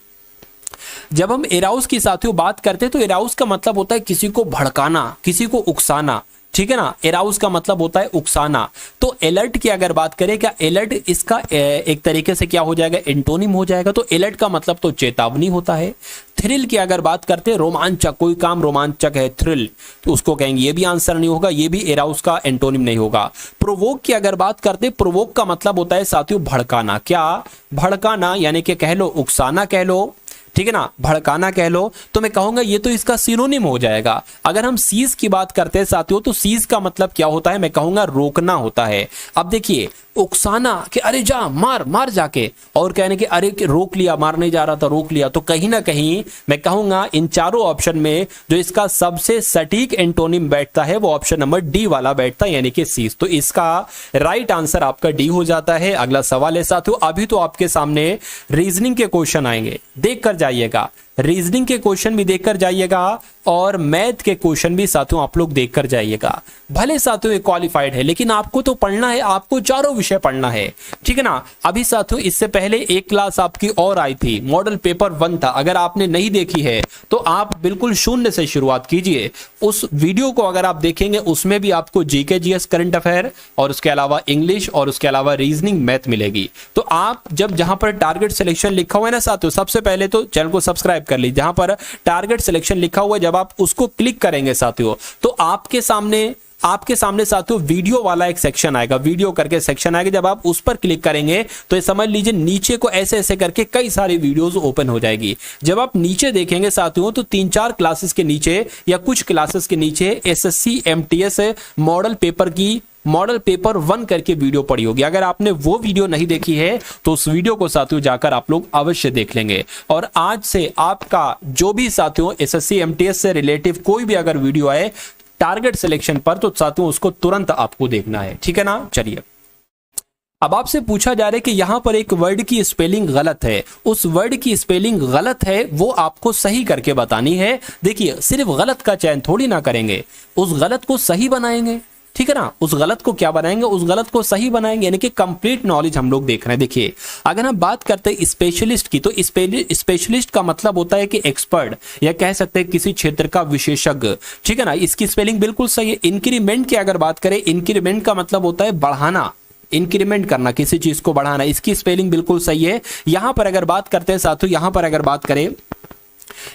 Speaker 1: जब हम एराउज की साथियों बात करते हैं तो एराउज का मतलब होता है किसी को भड़काना, किसी को उकसाना, ठीक है ना। एराउज का मतलब होता है उकसाना। तो अलर्ट की अगर बात करें, क्या अलर्ट इसका एक तरीके से क्या हो जाएगा, एंटोनिम हो जाएगा। तो अलर्ट का मतलब तो चेतावनी होता है। थ्रिल की अगर बात करते हैं, रोमांचक, कोई काम रोमांचक है थ्रिल, तो उसको कहेंगे, ये भी आंसर नहीं होगा, ये भी एराउज का एंटोनिम नहीं होगा। प्रोवोक की अगर बात करते हैं, प्रोवोक का मतलब होता है साथियों भड़काना, क्या भड़काना, यानी कि कह लो उकसाना कह लो, ठीक है ना, भड़काना कह लो। तो मैं कहूंगा ये तो इसका सिनोनिम हो जाएगा। अगर हम सीज की बात करते हैं साथियों, तो सीज का मतलब क्या होता है, मैं कहूंगा रोकना होता है। अब देखिए उकसाना कि अरे जा मार मार जाके, और कहने के अरे रोक लिया, मार नहीं जा रहा था रोक लिया, तो कहीं ना कहीं मैं कहूंगा इन चारों ऑप्शन में जो इसका सबसे सटीक एंटोनिम बैठता है वो ऑप्शन नंबर डी वाला बैठता है, यानी कि सीज। तो इसका राइट आंसर आपका डी हो जाता है। अगला सवाल है साथियों, अभी तो आपके सामने रीजनिंग के क्वेश्चन आएंगे, देख कर जाइएगा, रीजनिंग के क्वेश्चन भी देखकर जाइएगा और मैथ के क्वेश्चन भी साथियों आप लोग देखकर जाइएगा। भले साथियों ये क्वालिफाइड है लेकिन आपको तो पढ़ना है, आपको चारों विषय पढ़ना है, ठीक है ना। अभी साथियों इससे पहले एक क्लास आपकी और आई थी, मॉडल पेपर 1 था, अगर आपने नहीं देखी है तो आप बिल्कुल शून्य से शुरुआत कीजिए। उस वीडियो को अगर आप देखेंगे उसमें भी आपको जीके जीएस करंट अफेयर और उसके अलावा इंग्लिश और उसके अलावा रीजनिंग मैथ मिलेगी। तो आप जब जहां पर टारगेट सिलेक्शन लिखा हुआ है ना साथियों, सबसे पहले तो चैनल को सब्सक्राइब कर लीजिए। जहां पर टारगेट सिलेक्शन लिखा हुआ है, जब आप उसको क्लिक करेंगे साथियों तो आपके सामने साथियों वीडियो वाला एक सेक्शन आएगा, वीडियो करके सेक्शन आएगा। जब आप उस पर क्लिक करेंगे तो ये समझ लीजिए नीचे को ऐसे ऐसे करके कई सारी वीडियोस ओपन हो जाएगी। जब आप नीचे देखेंगे साथियों तो 3-4 क्लासेस के नीचे या कुछ क्लासेस के नीचे एसएससी एमटीएस मॉडल पेपर की मॉडल पेपर 1 करके वीडियो पड़ी होगी। अगर आपने वो वीडियो नहीं देखी है तो उस वीडियो को साथियों जाकर आप लोग अवश्य देख लेंगे। और आज से आपका जो भी साथियों एसएससी एमटीएस से रिलेटिव कोई भी अगर वीडियो आए टारगेट सिलेक्शन पर तो साथियों उसको तुरंत आपको देखना है, ठीक है ना। चलिए, अब आपसे पूछा जा रहा है कि यहां पर एक वर्ड की स्पेलिंग गलत है, उस वर्ड की स्पेलिंग गलत है वो आपको सही करके बतानी है। देखिए, सिर्फ गलत का चयन थोड़ी ना करेंगे, उस गलत को सही बनाएंगे, ठीक है ना। उस गलत को क्या बनाएंगे, उस गलत को सही बनाएंगे, यानी कि कंप्लीट नॉलेज हम लोग देख रहे हैं। देखिए, अगर हम बात करते हैं स्पेशलिस्ट की, तो स्पेशलिस्ट का मतलब होता है कि एक्सपर्ट, या कह सकते हैं किसी क्षेत्र का विशेषज्ञ, ठीक है ना। इसकी स्पेलिंग बिल्कुल सही है। इंक्रीमेंट की अगर बात करें, इंक्रीमेंट का मतलब होता है बढ़ाना, इंक्रीमेंट करना, किसी चीज को बढ़ाना, इसकी स्पेलिंग बिल्कुल सही है। यहां पर अगर बात करते हैं साथियों, यहां पर अगर बात करें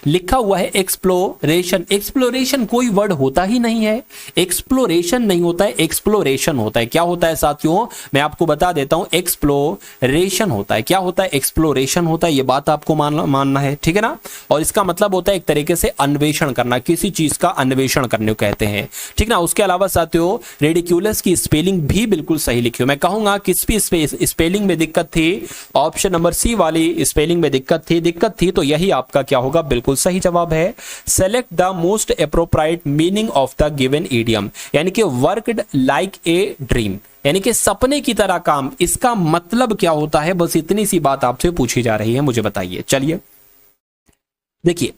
Speaker 1: लिखा हुआ है एक्सप्लोरेशन, एक्सप्लोरेशन कोई वर्ड होता ही नहीं है, एक्सप्लोरेशन नहीं होता है, एक्सप्लोरेशन होता है। क्या होता है साथियों, मैं आपको बता देता हूं, एक्सप्लोरेशन होता है। क्या होता है, एक्सप्लोरेशन होता है, ये बात आपको मानना है, ठीक है ना। और इसका मतलब होता है एक तरीके से अन्वेषण करना, किसी चीज का अन्वेषण करने को कहते हैं, ठीक ना। उसके अलावा साथियों रेडिक्यूलस की स्पेलिंग भी बिल्कुल सही लिखी हो। मैं कहूंगा किस भी स्पेलिंग में दिक्कत थी, ऑप्शन नंबर सी वाली स्पेलिंग में दिक्कत थी तो यही आपका क्या होगा, बिल्कुल सही जवाब है। Select the most appropriate meaning of the given idiom, यानी कि वर्कड लाइक ए ड्रीम, यानी कि सपने की तरह काम, इसका मतलब क्या होता है, बस इतनी सी बात आपसे पूछी जा रही है, मुझे बताइए। चलिए देखिए,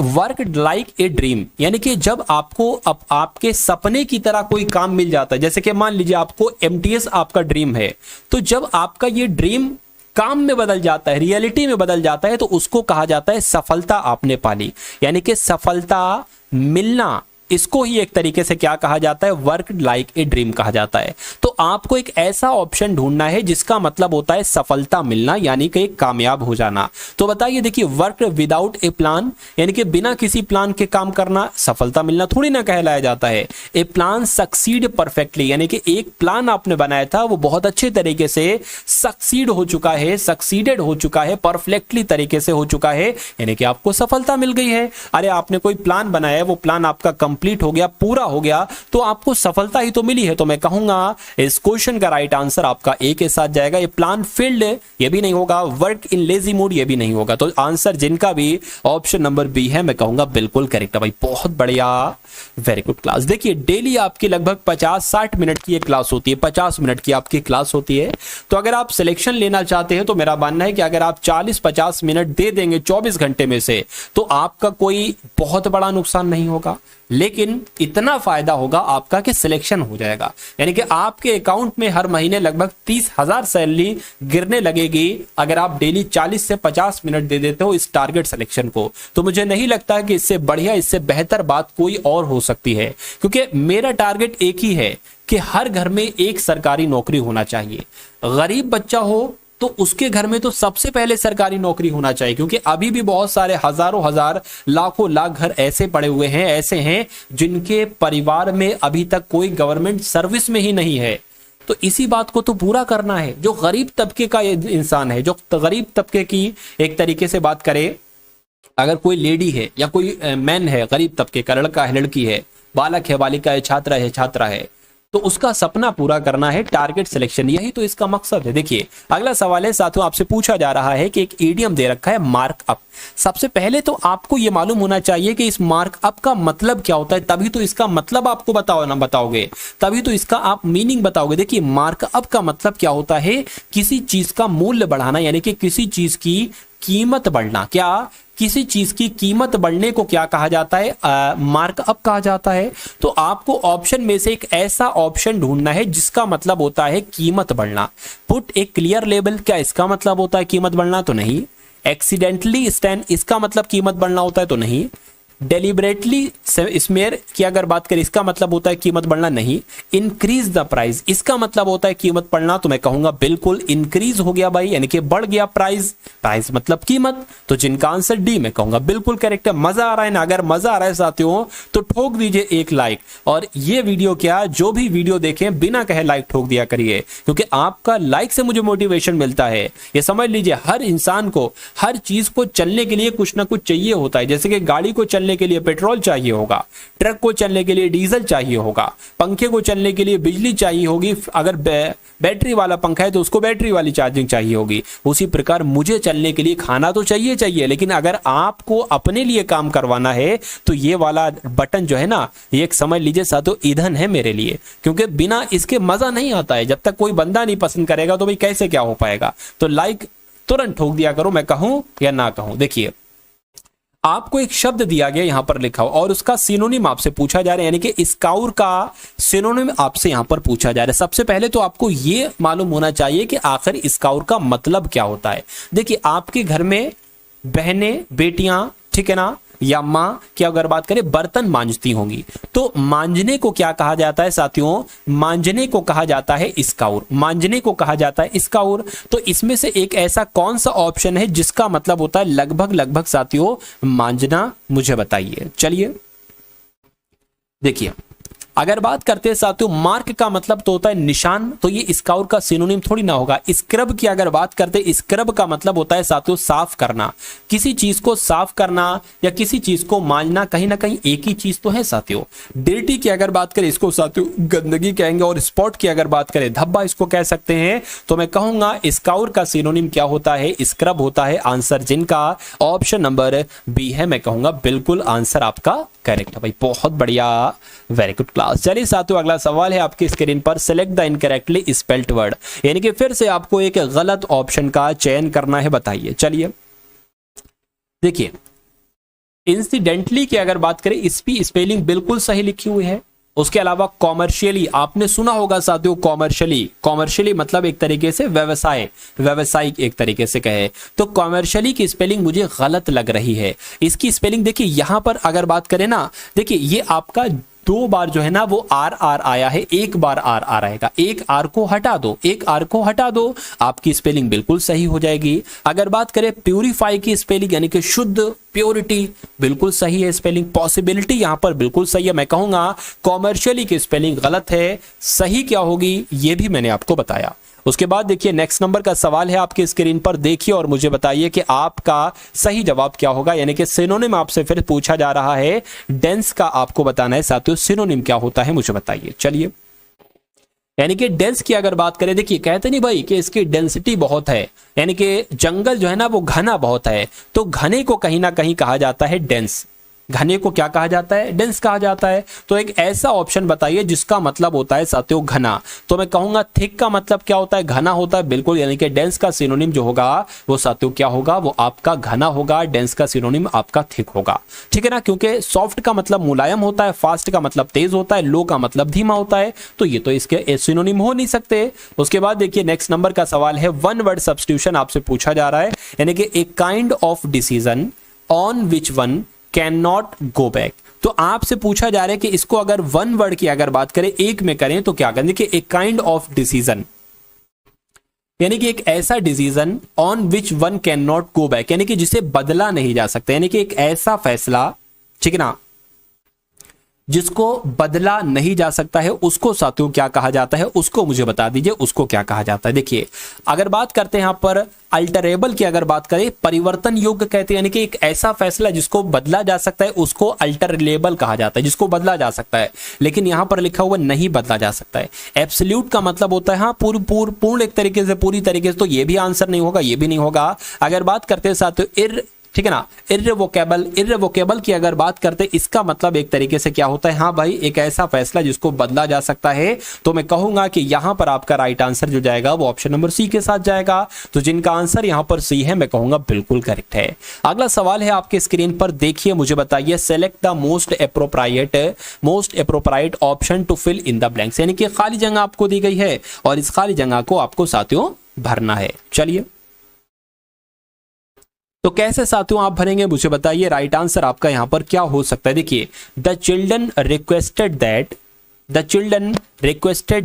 Speaker 1: वर्कड लाइक ए ड्रीम यानी कि जब आपको अब आपके सपने की तरह कोई काम मिल जाता है, जैसे कि मान लीजिए आपको एमटीएस आपका ड्रीम है, तो जब आपका ये ड्रीम काम में बदल जाता है, रियलिटी में बदल जाता है, तो उसको कहा जाता है सफलता आपने पाली, यानी कि सफलता मिलना, इसको ही एक तरीके से क्या कहा जाता है, वर्क लाइक ए ड्रीम कहा जाता है। तो आपको एक ऐसा ऑप्शन ढूंढना है जिसका मतलब होता है सफलता मिलना, यानी कि कामयाब हो जाना। तो बताइए, देखिए, वर्क विदाउट ए प्लान, यानी कि बिना किसी प्लान के काम करना सफलता मिलना थोड़ी ना कहलाया जाता है। ए प्लान सक्सीड परफेक्टली, यानी कि एक प्लान आपने बनाया था वो बहुत अच्छे तरीके से सक्सीड हो चुका है, सक्सीडेड हो चुका है, परफेक्टली तरीके से हो चुका है, यानी कि आपको सफलता मिल गई है। अरे आपने कोई प्लान बनाया, वो प्लान आपका कंप्लीट हो गया, पूरा हो गया, तो आपको सफलता ही तो मिली है। तो मैं कहूंगा इस क्वेश्चन का राइट आंसर आपका ए के साथ जाएगा। ये प्लान फील्ड ये भी नहीं होगा, वर्क इन लेजी मूड ये भी नहीं होगा। तो आंसर जिनका भी ऑप्शन नंबर बी है, मैं कहूंगा बिल्कुल करेक्ट है भाई, बहुत बढ़िया, वेरी गुड क्लास। देखिए, डेली आपकी लगभग 50-60 मिनट की एक क्लास होती है, 50 मिनट की आपकी क्लास होती है। तो अगर आप सिलेक्शन लेना चाहते हैं तो मेरा मानना है कि अगर आप 40-50 मिनट दे देंगे 24 घंटे में से, तो आपका कोई बहुत बड़ा नुकसान नहीं होगा, लेकिन इतना फायदा होगा आपका कि सिलेक्शन हो जाएगा, यानी कि आपके अकाउंट में हर महीने लगभग 30,000 सैलरी गिरने लगेगी अगर आप डेली 40 से 50 मिनट दे देते हो इस टारगेट सिलेक्शन को। तो मुझे नहीं लगता कि इससे बढ़िया, इससे बेहतर बात कोई और हो सकती है, क्योंकि मेरा टारगेट एक ही है कि हर घर में एक सरकारी नौकरी होना चाहिए। गरीब बच्चा हो तो उसके घर में तो सबसे पहले सरकारी नौकरी होना चाहिए, क्योंकि अभी भी बहुत सारे हजारों हजार लाखों लाख घर ऐसे पड़े हुए हैं, ऐसे हैं जिनके परिवार में अभी तक कोई गवर्नमेंट सर्विस में ही नहीं है। तो इसी बात को तो पूरा करना है। जो गरीब तबके का इंसान है, जो गरीब तबके की एक तरीके से बात करें, अगर कोई लेडी है या कोई मैन है गरीब तबके का, लड़का है, लड़की है, बालक है, बालिका है, छात्रा है, तो उसका सपना पूरा करना है टारगेट सिलेक्शन, यही तो इसका मकसद है। देखिए, अगला सवाल है साथियों, आपसे पूछा जा रहा है कि एक इडियम दे रखा है मार्कअप। सबसे पहले तो आपको यह मालूम होना चाहिए कि इस मार्कअप का मतलब क्या होता है, तभी तो इसका मतलब आपको बताओगे, तभी तो इसका आप मीनिंग बताओगे। देखिए, मार्कअप का मतलब क्या होता है, किसी चीज का मूल्य बढ़ाना, यानी कि किसी चीज की कीमत बढ़ना। क्या किसी चीज की कीमत बढ़ने को क्या कहा जाता है, मार्कअप कहा जाता है। तो आपको ऑप्शन में से एक ऐसा ऑप्शन ढूंढना है जिसका मतलब होता है कीमत बढ़ना। पुट ए क्लियर लेबल, क्या इसका मतलब होता है कीमत बढ़ना, तो नहीं। एक्सीडेंटली स्टैंड, इसका मतलब कीमत बढ़ना होता है, तो नहीं। डेलिबरेटली स्मेयर की अगर बात करें, इसका मतलब होता है कीमत बढ़ना, नहीं। इंक्रीज द प्राइस, इसका मतलब होता है कीमत बढ़ना, तो मैं कहूंगा बिल्कुल इंक्रीज हो गया भाई, यानी कि बढ़ गया प्राइस, प्राइस मतलब कीमत। तो जिनका आंसर डी मैं कहूंगा बिल्कुल करेक्ट है। मजा आ रहा है ना? अगर मजा आ रहा है साथियों तो ठोक दीजिए एक लाइक, और ये वीडियो क्या, जो भी वीडियो देखें बिना कहे लाइक ठोक दिया करिए, क्योंकि आपका लाइक से मुझे मोटिवेशन मिलता है। ये समझ लीजिए, हर इंसान को हर चीज को चलने के लिए कुछ ना कुछ चाहिए होता है। जैसे कि गाड़ी को चलने चलने के लिए पेट्रोल चाहिए होगा, ट्रक को चलने के लिए डीजल चाहिए होगा, पंखे को चलने के लिए बिजली चाहिए होगी, अगर बैटरी वाला पंखा है तो उसको बैटरी वाली चार्जिंग चाहिए होगी। उसी प्रकार मुझे चलने के लिए खाना तो चाहिए, लेकिन अगर आपको अपने लिए काम करवाना है तो ये वाला बटन जो है ना, ये एक समझ लीजिए साथियों ईंधन है मेरे लिए, क्योंकि बिना इसके मजा नहीं आता है। जब तक कोई बंदा नहीं पसंद करेगा तो भाई कैसे क्या हो पाएगा। तो लाइक तुरंत ठोक दिया करो, मैं कहूं या ना कहूं। देखिए आपको एक शब्द दिया गया यहां पर लिखा हो और उसका सिनोनिम आपसे पूछा जा रहा है, यानी कि स्काउर का सिनोनिम आपसे यहां पर पूछा जा रहा है। सबसे पहले तो आपको यह मालूम होना चाहिए कि आखिर स्काउर का मतलब क्या होता है। देखिए आपके घर में बहनें, बेटियां, ठीक है ना, या मां की अगर बात करें बर्तन मांजती होंगी, तो मांजने को क्या कहा जाता है साथियों? मांजने को कहा जाता है स्काउर। मांजने को कहा जाता है स्काउर। तो इसमें से एक ऐसा कौन सा ऑप्शन है जिसका मतलब होता है लगभग साथियों मांजना? मुझे बताइए। चलिए देखिए, अगर बात करते हैं साथियों मार्क का मतलब तो होता है निशान, तो ये स्काउर का सिनोनिम थोड़ी ना होगा। स्क्रब की अगर बात करते हैं, स्क्रब का मतलब होता है साथियों साफ करना, किसी चीज को साफ करना या किसी चीज को मांजना, कहीं ना कहीं एक ही चीज तो है साथियों। डिर्टी की अगर बात करें इसको साथियों गंदगी कहेंगे, और स्पॉट की अगर बात करें धब्बा इसको कह सकते हैं। तो मैं कहूंगा स्काउर का सिनोनिम क्या होता है? स्क्रब होता है। आंसर जिनका ऑप्शन नंबर बी है, मैं कहूंगा बिल्कुल आंसर आपका करेक्ट है भाई, बहुत बढ़िया, वेरी गुड क्लास। चलिए साथियों अगला सवाल है आपकी स्क्रीन पर, select the incorrectly spelled word, यानी कि फिर से आपको एक गलत ऑप्शन का चयन करना है। बताइए। चलिए देखिए, इंसिडेंटली की अगर बात करें इसकी स्पेलिंग बिल्कुल सही लिखी हुई है। उसके अलावा कॉमर्शियली आपने सुना होगा साथियों, कॉमर्शियली मतलब एक तरीके से व्यवसाय, व्यवसायिक एक तरीके से कहे तो कॉमर्शियली की स्पेलिंग मुझे गलत लग रही है। इसकी स्पेलिंग देखिए यहां पर अगर बात करें ना, देखिए ये आपका 2 बार जो है ना वो आर आया है, 1 बार आर रहेगा। एक आर को हटा दो, एक आर को हटा दो, आपकी स्पेलिंग बिल्कुल सही हो जाएगी। अगर बात करें प्यूरिफाई की स्पेलिंग यानी कि शुद्ध, प्योरिटी, बिल्कुल सही है स्पेलिंग। पॉसिबिलिटी यहां पर बिल्कुल सही है। मैं कहूंगा कॉमर्शियली की स्पेलिंग गलत है। सही क्या होगी ये भी मैंने आपको बताया। उसके बाद देखिए नेक्स्ट नंबर का सवाल है आपकी स्क्रीन पर, देखिए और मुझे बताइए कि आपका सही जवाब क्या होगा। यानी कि सिनोनिम आपसे फिर पूछा जा रहा है, डेंस का आपको बताना है साथियों सिनोनिम क्या होता है, मुझे बताइए। चलिए, यानी कि डेंस की अगर बात करें, देखिए कहते नहीं भाई कि इसकी डेंसिटी बहुत है, यानी कि जंगल जो है ना वो घना बहुत है, तो घने को कहीं ना कहीं कहा जाता है डेंस। घने को क्या कहा जाता है? डेंस कहा जाता है। तो एक ऐसा ऑप्शन बताइए जिसका मतलब होता है साथियों घना। तो मैं कहूंगा थिक का मतलब क्या होता है? घना होता है, बिल्कुल। यानी कि डेंस का सिनोनिम जो होगा वो साथियों क्या होगा? वो आपका घना होगा। डेंस का सिनोनिम आपका थिक होगा, ठीक है ना, क्योंकि सॉफ्ट का मतलब मुलायम होता है, फास्ट का मतलब तेज होता है, लो का मतलब धीमा होता है, तो ये तो इसके सिनोनिम हो नहीं सकते। उसके बाद देखिए नेक्स्ट नंबर का सवाल है, वन वर्ड सब्स्टिट्यूशन आपसे पूछा जा रहा है, यानी कि a kind of decision on which one can not go back. तो आपसे पूछा जा रहा है कि इसको अगर वन वर्ड की अगर बात करें, एक में करें तो क्या करें? देखिए एक काइंड ऑफ डिसीजन, यानी कि एक ऐसा decision on which one can not go back, यानी कि जिसे बदला नहीं जा सकता, यानी कि एक ऐसा फैसला, ठीक है ना, जिसको बदला नहीं जा सकता है, उसको साथियों क्या कहा जाता है? उसको मुझे बता दीजिए, उसको क्या कहा जाता है। देखिए अगर बात करते हैं यहां पर अल्टरेबल की अगर बात करें, परिवर्तन योग्य कहते हैं, यानी कि एक ऐसा फैसला जिसको बदला जा सकता है उसको अल्टरेबल कहा जाता है, जिसको बदला जा सकता है। लेकिन यहां पर लिखा हुआ नहीं बदला जा सकता है। एब्सोल्यूट का मतलब होता है हाँ पूर्ण एक तरीके से, पूरी तरीके से, तो ये भी आंसर नहीं होगा, ये भी नहीं होगा। अगर बात करते हैं साथियों ठीक है ना, इर्रेवोकेबल की अगर बात करते इसका मतलब एक तरीके से क्या होता है? हाँ भाई एक ऐसा फैसला जिसको बदला जा सकता है। तो मैं कहूंगा कि यहां पर आपका राइट आंसर जो जाएगा वो ऑप्शन नंबर सी के साथ जाएगा। तो जिनका आंसर यहां पर सी है मैं कहूंगा बिल्कुल करेक्ट है। अगला सवाल है आपके स्क्रीन पर, देखिए मुझे बताइए, select the most appropriate option to fill in the blanks, यानी कि खाली जगह आपको दी गई है और इस खाली जगह को आपको साथियों भरना है। चलिए तो कैसे साथियों आप भरेंगे मुझे बताइए, राइट आंसर आपका यहां पर क्या हो सकता है? देखिए the children requested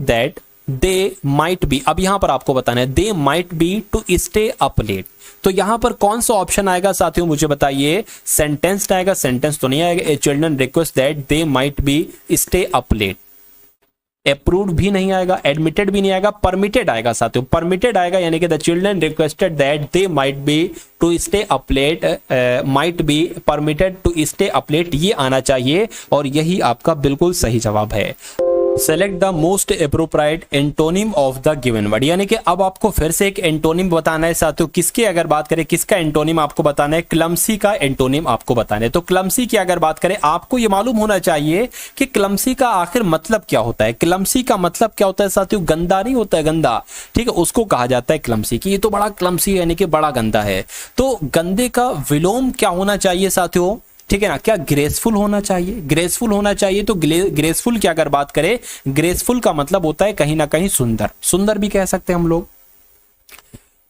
Speaker 1: that they might be, अब यहां पर आपको बताना है they might be to stay up late. तो यहां पर कौन सा ऑप्शन आएगा साथियों मुझे बताइए? सेंटेंस आएगा? सेंटेंस तो नहीं आएगा। Children request that they might be stay up late, approved भी नहीं आएगा, एडमिटेड भी नहीं आएगा, परमिटेड आएगा साथियों। परमिटेड आएगा यानी कि the children requested that they might be to stay up late, might be permitted to stay up late, ये आना चाहिए और यही आपका बिल्कुल सही जवाब है। Select the most appropriate antonym of the given word, यानी कि अब आपको फिर से एक एंटोनिम बताना है साथियों। किसके अगर बात करें, किसका एंटोनिम आपको बताना है, क्लमसी का एंटोनिम आपको बताना है। तो क्लमसी की अगर बात करें, आपको ये मालूम होना चाहिए कि क्लमसी का आखिर मतलब क्या होता है। क्लमसी का मतलब क्या होता है साथियों, गंदा नहीं होता है, गंदा, ठीक है, उसको कहा जाता है क्लमसी की। ये तो बड़ा क्लमसी यानी कि बड़ा गंदा है। तो गंदे का विलोम क्या होना चाहिए साथियों, ठीक है ना, क्या ग्रेसफुल होना चाहिए, ग्रेसफुल होना चाहिए। तो ग्रेसफुल की अगर बात करें, ग्रेसफुल का मतलब होता है कहीं ना कहीं सुंदर, सुंदर भी कह सकते हैं हम लोग।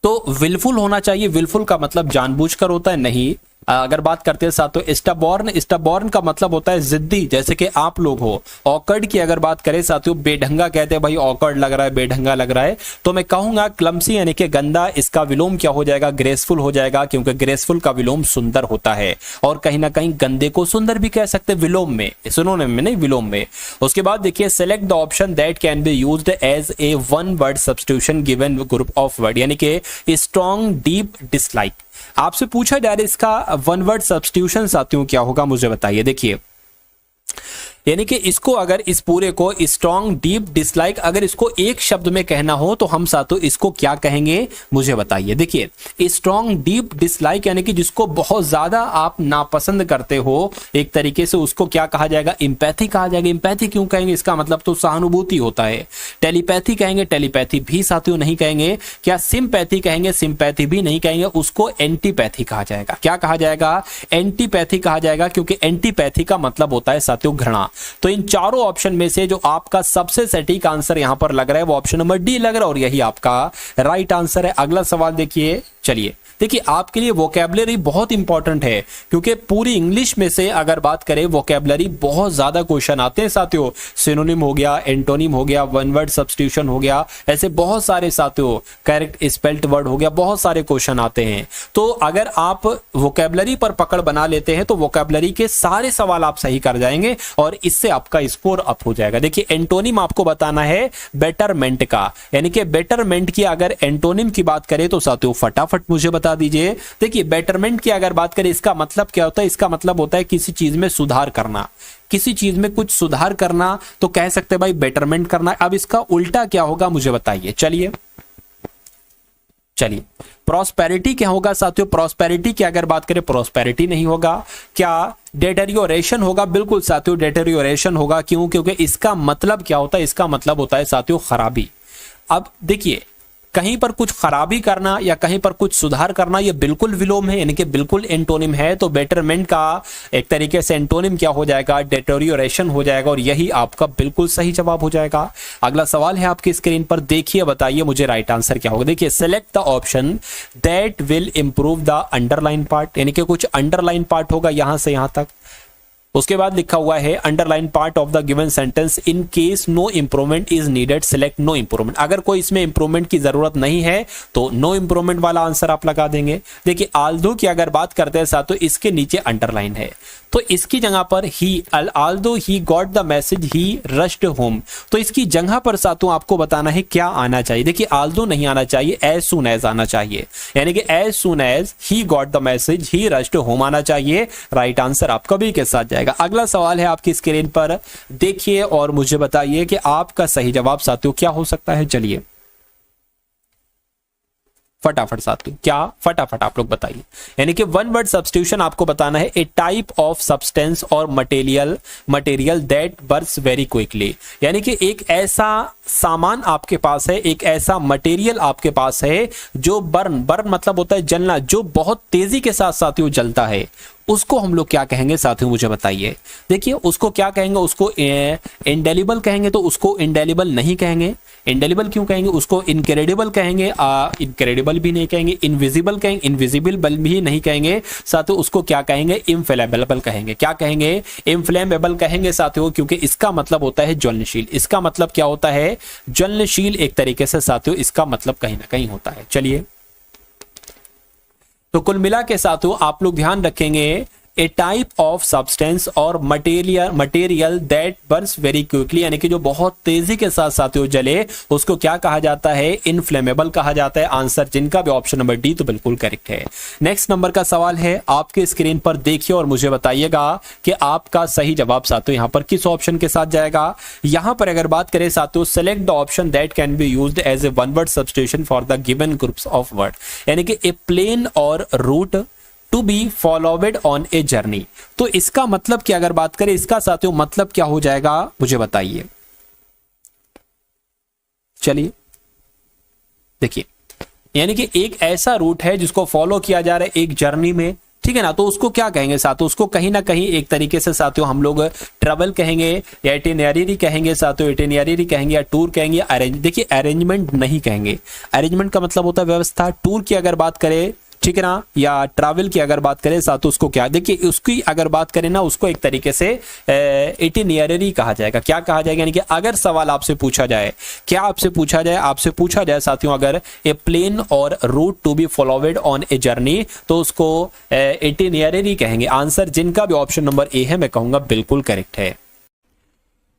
Speaker 1: तो विलफुल होना चाहिए, विलफुल का मतलब जानबूझकर होता है, नहीं। अगर बात करते हैं साथियों स्टबॉर्न, स्टबॉर्न का मतलब होता है जिद्दी, जैसे कि आप लोग हो। ऑकर्ड की अगर बात करें साथियों, बेढंगा कहते हैं, भाई ऑकर्ड लग रहा है, बेढंगा लग रहा है, तो मैं कहूंगा क्लमसी यानी कि गंदा, इसका विलोम क्या हो जाएगा, ग्रेसफुल हो जाएगा, क्योंकि ग्रेसफुल का विलोम सुंदर होता है। और कहीं ना कहीं गंदे को सुंदर भी कह सकते हैं, विलोम में, सिनोनिम में नहीं, विलोम में। उसके बाद देखिए, select the option that can be used as a one word substitution given group of word, यानी कि स्ट्रॉन्ग, डीप, डिसलाइक। आपसे पूछा जा रहा है इसका वन वर्ड सब्स्टिट्यूशन साथियों क्या होगा, मुझे बताइए। देखिए, यानी कि इसको अगर इस पूरे को स्ट्रॉन्ग, डीप, डिसलाइक अगर इसको एक शब्द में कहना हो तो हम साथियों इसको क्या कहेंगे, मुझे बताइए। देखिए, स्ट्रॉन्ग, डीप, डिसलाइक यानी कि जिसको बहुत ज्यादा आप नापसंद करते हो एक तरीके से, उसको क्या कहा जाएगा, इंपैथी कहा जाएगा। इंपैथी क्यों कहेंगे, इसका मतलब तो सहानुभूति होता है। टेलीपैथी कहेंगे, टेलीपैथी भी साथियों नहीं कहेंगे। क्या सिंपैथी कहेंगे, सिंपैथी भी नहीं कहेंगे, उसको एंटीपैथी कहा जाएगा। क्या कहा जाएगा, एंटीपैथी कहा जाएगा, क्योंकि एंटीपैथी का मतलब होता है साथियों घृणा। तो इन चारों ऑप्शन में से जो आपका सबसे सटीक आंसर यहां पर लग रहा है वो ऑप्शन नंबर डी लग रहा है और यही आपका राइट आंसर है। अगला सवाल देखिए, चलिए देखिए, आपके लिए वोकैबुलरी बहुत इंपॉर्टेंट है, क्योंकि पूरी इंग्लिश में से अगर बात करें वोकैबुलरी बहुत ज्यादा क्वेश्चन आते हैं साथियों। सिनोनिम हो गया, एंटोनिम हो गया, वन वर्ड सब्स्टिट्यूशन हो गया, ऐसे बहुत सारे साथियों, करेक्ट स्पेल्ड वर्ड हो गया, बहुत सारे क्वेश्चन आते हैं। तो अगर आप वोकैबुलरी पर पकड़ बना लेते हैं तो वोकैबुलरी के सारे सवाल आप सही कर जाएंगे और इससे आपका स्कोर अप हो जाएगा। देखिए, एंटोनिम आपको बताना है बेटरमेंट का, यानी कि बेटरमेंट की अगर एंटोनिम की बात करें तो साथियों फटाफट मुझे बता दीजिए। देखिए, बेटरमेंट की अगर बात करें इसका मतलब क्या होता है, इसका मतलब होता है किसी चीज में सुधार करना, किसी चीज में कुछ सुधार करना, तो कह सकते हैं भाई बेटरमेंट करना। अब इसका उल्टा क्या होगा मुझे बताइए। चलिए प्रॉस्पेरिटी क्या होगा साथियों, प्रॉस्पेरिटी की अगर बात करें प्रॉस्पेरिटी नहीं होगा। क्या डेटेरियोरेशन होगा, बिल्कुल साथियों डेटेरियोरेशन होगा। क्यों, क्योंकि इसका मतलब क्या होता है, इसका मतलब होता है साथियों खराबी। अब देखिए, कहीं पर कुछ खराबी करना या कहीं पर कुछ सुधार करना, ये बिल्कुल विलोम है, यानी कि बिल्कुल एंटोनिम है। तो बेटरमेंट का एक तरीके से एंटोनिम क्या हो जाएगा, डेटेरियोरेशन हो जाएगा और यही आपका बिल्कुल सही जवाब हो जाएगा। अगला सवाल है आपकी स्क्रीन पर, देखिए बताइए मुझे राइट आंसर क्या होगा। देखिए, select the option that will improve the underline part, यानी कि कुछ अंडरलाइन पार्ट होगा यहां से यहां तक। उसके बाद लिखा हुआ है underline part of the given sentence in case no improvement is needed select no improvement. अगर कोई इसमें इंप्रूवमेंट की जरूरत नहीं है तो नो इंप्रूवमेंट वाला आंसर आप लगा देंगे। देखिए, आल्दो की अगर बात करते हैं साथ तो इसके नीचे अंडरलाइन है, तो इसकी जगह पर ही, although he got the message he rushed home, तो इसकी जगह पर साथों आपको बताना है क्या आना चाहिए। देखिए, आल्दो नहीं आना चाहिए, एज सून एज आना चाहिए, यानी कि as soon as he got the message he rushed home आना चाहिए। राइट आंसर आपका भी के साथ जाएगा। अगला सवाल है आपकी स्क्रीन पर, देखिए और मुझे बताइए कि आपका सही जवाब साथियों क्या हो सकता है। चलिए फटाफट साथियों, क्या फटाफट आप लोग बताइए। यानी कि वन वर्ड सब्स्टिट्यूशन आपको बताना है ए टाइप ऑफ सब्सटेंस और material that Burns very quickly, यानी कि एक ऐसा सामान आपके पास है, एक ऐसा मटेरियल आपके पास है जो बर्न मतलब होता है जलना, जो बहुत तेजी के साथ साथियों जलता है, उसको हम लोग क्या कहेंगे साथियों मुझे बताइए। देखिए, उसको क्या कहेंगे, उसको इंडेलिबल कहेंगे, तो उसको इंडेलिबल नहीं कहेंगे। इंडेलिबल क्यों कहेंगे, उसको इनक्रेडिबल कहेंगे, इनक्रेडिबल भी नहीं कहेंगे, इनविजिबल कहेंगे, इनविजिबल भी नहीं कहेंगे साथियों, उसको क्या कहेंगे, इनफ्लेमेबल कहेंगे। क्या कहेंगे, इनफ्लेमेबल कहेंगे साथियों, क्योंकि इसका मतलब होता है ज्वलनशील। इसका मतलब क्या होता है, ज्वलनशील एक तरीके से साथियों इसका मतलब कहीं ना कहीं होता है। चलिए, तो कुल मिला के साथियों आप लोग ध्यान रखेंगे ए टाइप ऑफ सब्सटेंस और material that Burns very quickly, यानी कि जो बहुत तेजी के साथ साथियों जले उसको क्या कहा जाता है, इनफ्लेमेबल कहा जाता है। आंसर जिनका भी ऑप्शन नंबर डी तो बिल्कुल करेक्ट है। नेक्स्ट नंबर का सवाल है, आपके स्क्रीन पर देखिए और मुझे बताइएगा कि आपका सही जवाब साथियों यहां पर किस ऑप्शन के साथ जाएगा। यहां पर अगर बात करें साथियों, select the option that can be used as a one word substitution for the given groups of word, यानी कि a plan or route to be followed on a journey. तो इसका मतलब क्या, अगर बात करें इसका साथियों मतलब क्या हो जाएगा मुझे बताइए। चलिए देखिए, यानी कि एक ऐसा रूट है जिसको फॉलो किया जा रहा है एक जर्नी में, ठीक है ना, तो उसको क्या कहेंगे साथियों, उसको कहीं ना कहीं एक तरीके से साथियों हम लोग ट्रेवल कहेंगे या इटिनरी कहेंगे साथियों, इटिनरी कहेंगे या टूर कहेंगे या अरेंज, देखिए अरेंजमेंट नहीं कहेंगे। अरेंजमेंट का मतलब होता है व्यवस्था। टूर की अगर बात करें, ठीक है ना, या ट्रैवल की अगर बात करें साथ, उसको क्या, देखिए उसकी अगर बात करें ना, उसको एक तरीके से इटिनरी कहा जाएगा। क्या कहा जाएगा, यानी कि अगर सवाल आपसे पूछा जाए, क्या आपसे पूछा जाए, आपसे पूछा जाए साथियों अगर a plan or route to be followed on a journey, तो उसको इटिनरी कहेंगे। आंसर जिनका भी ऑप्शन नंबर ए है मैं कहूंगा बिल्कुल करेक्ट है।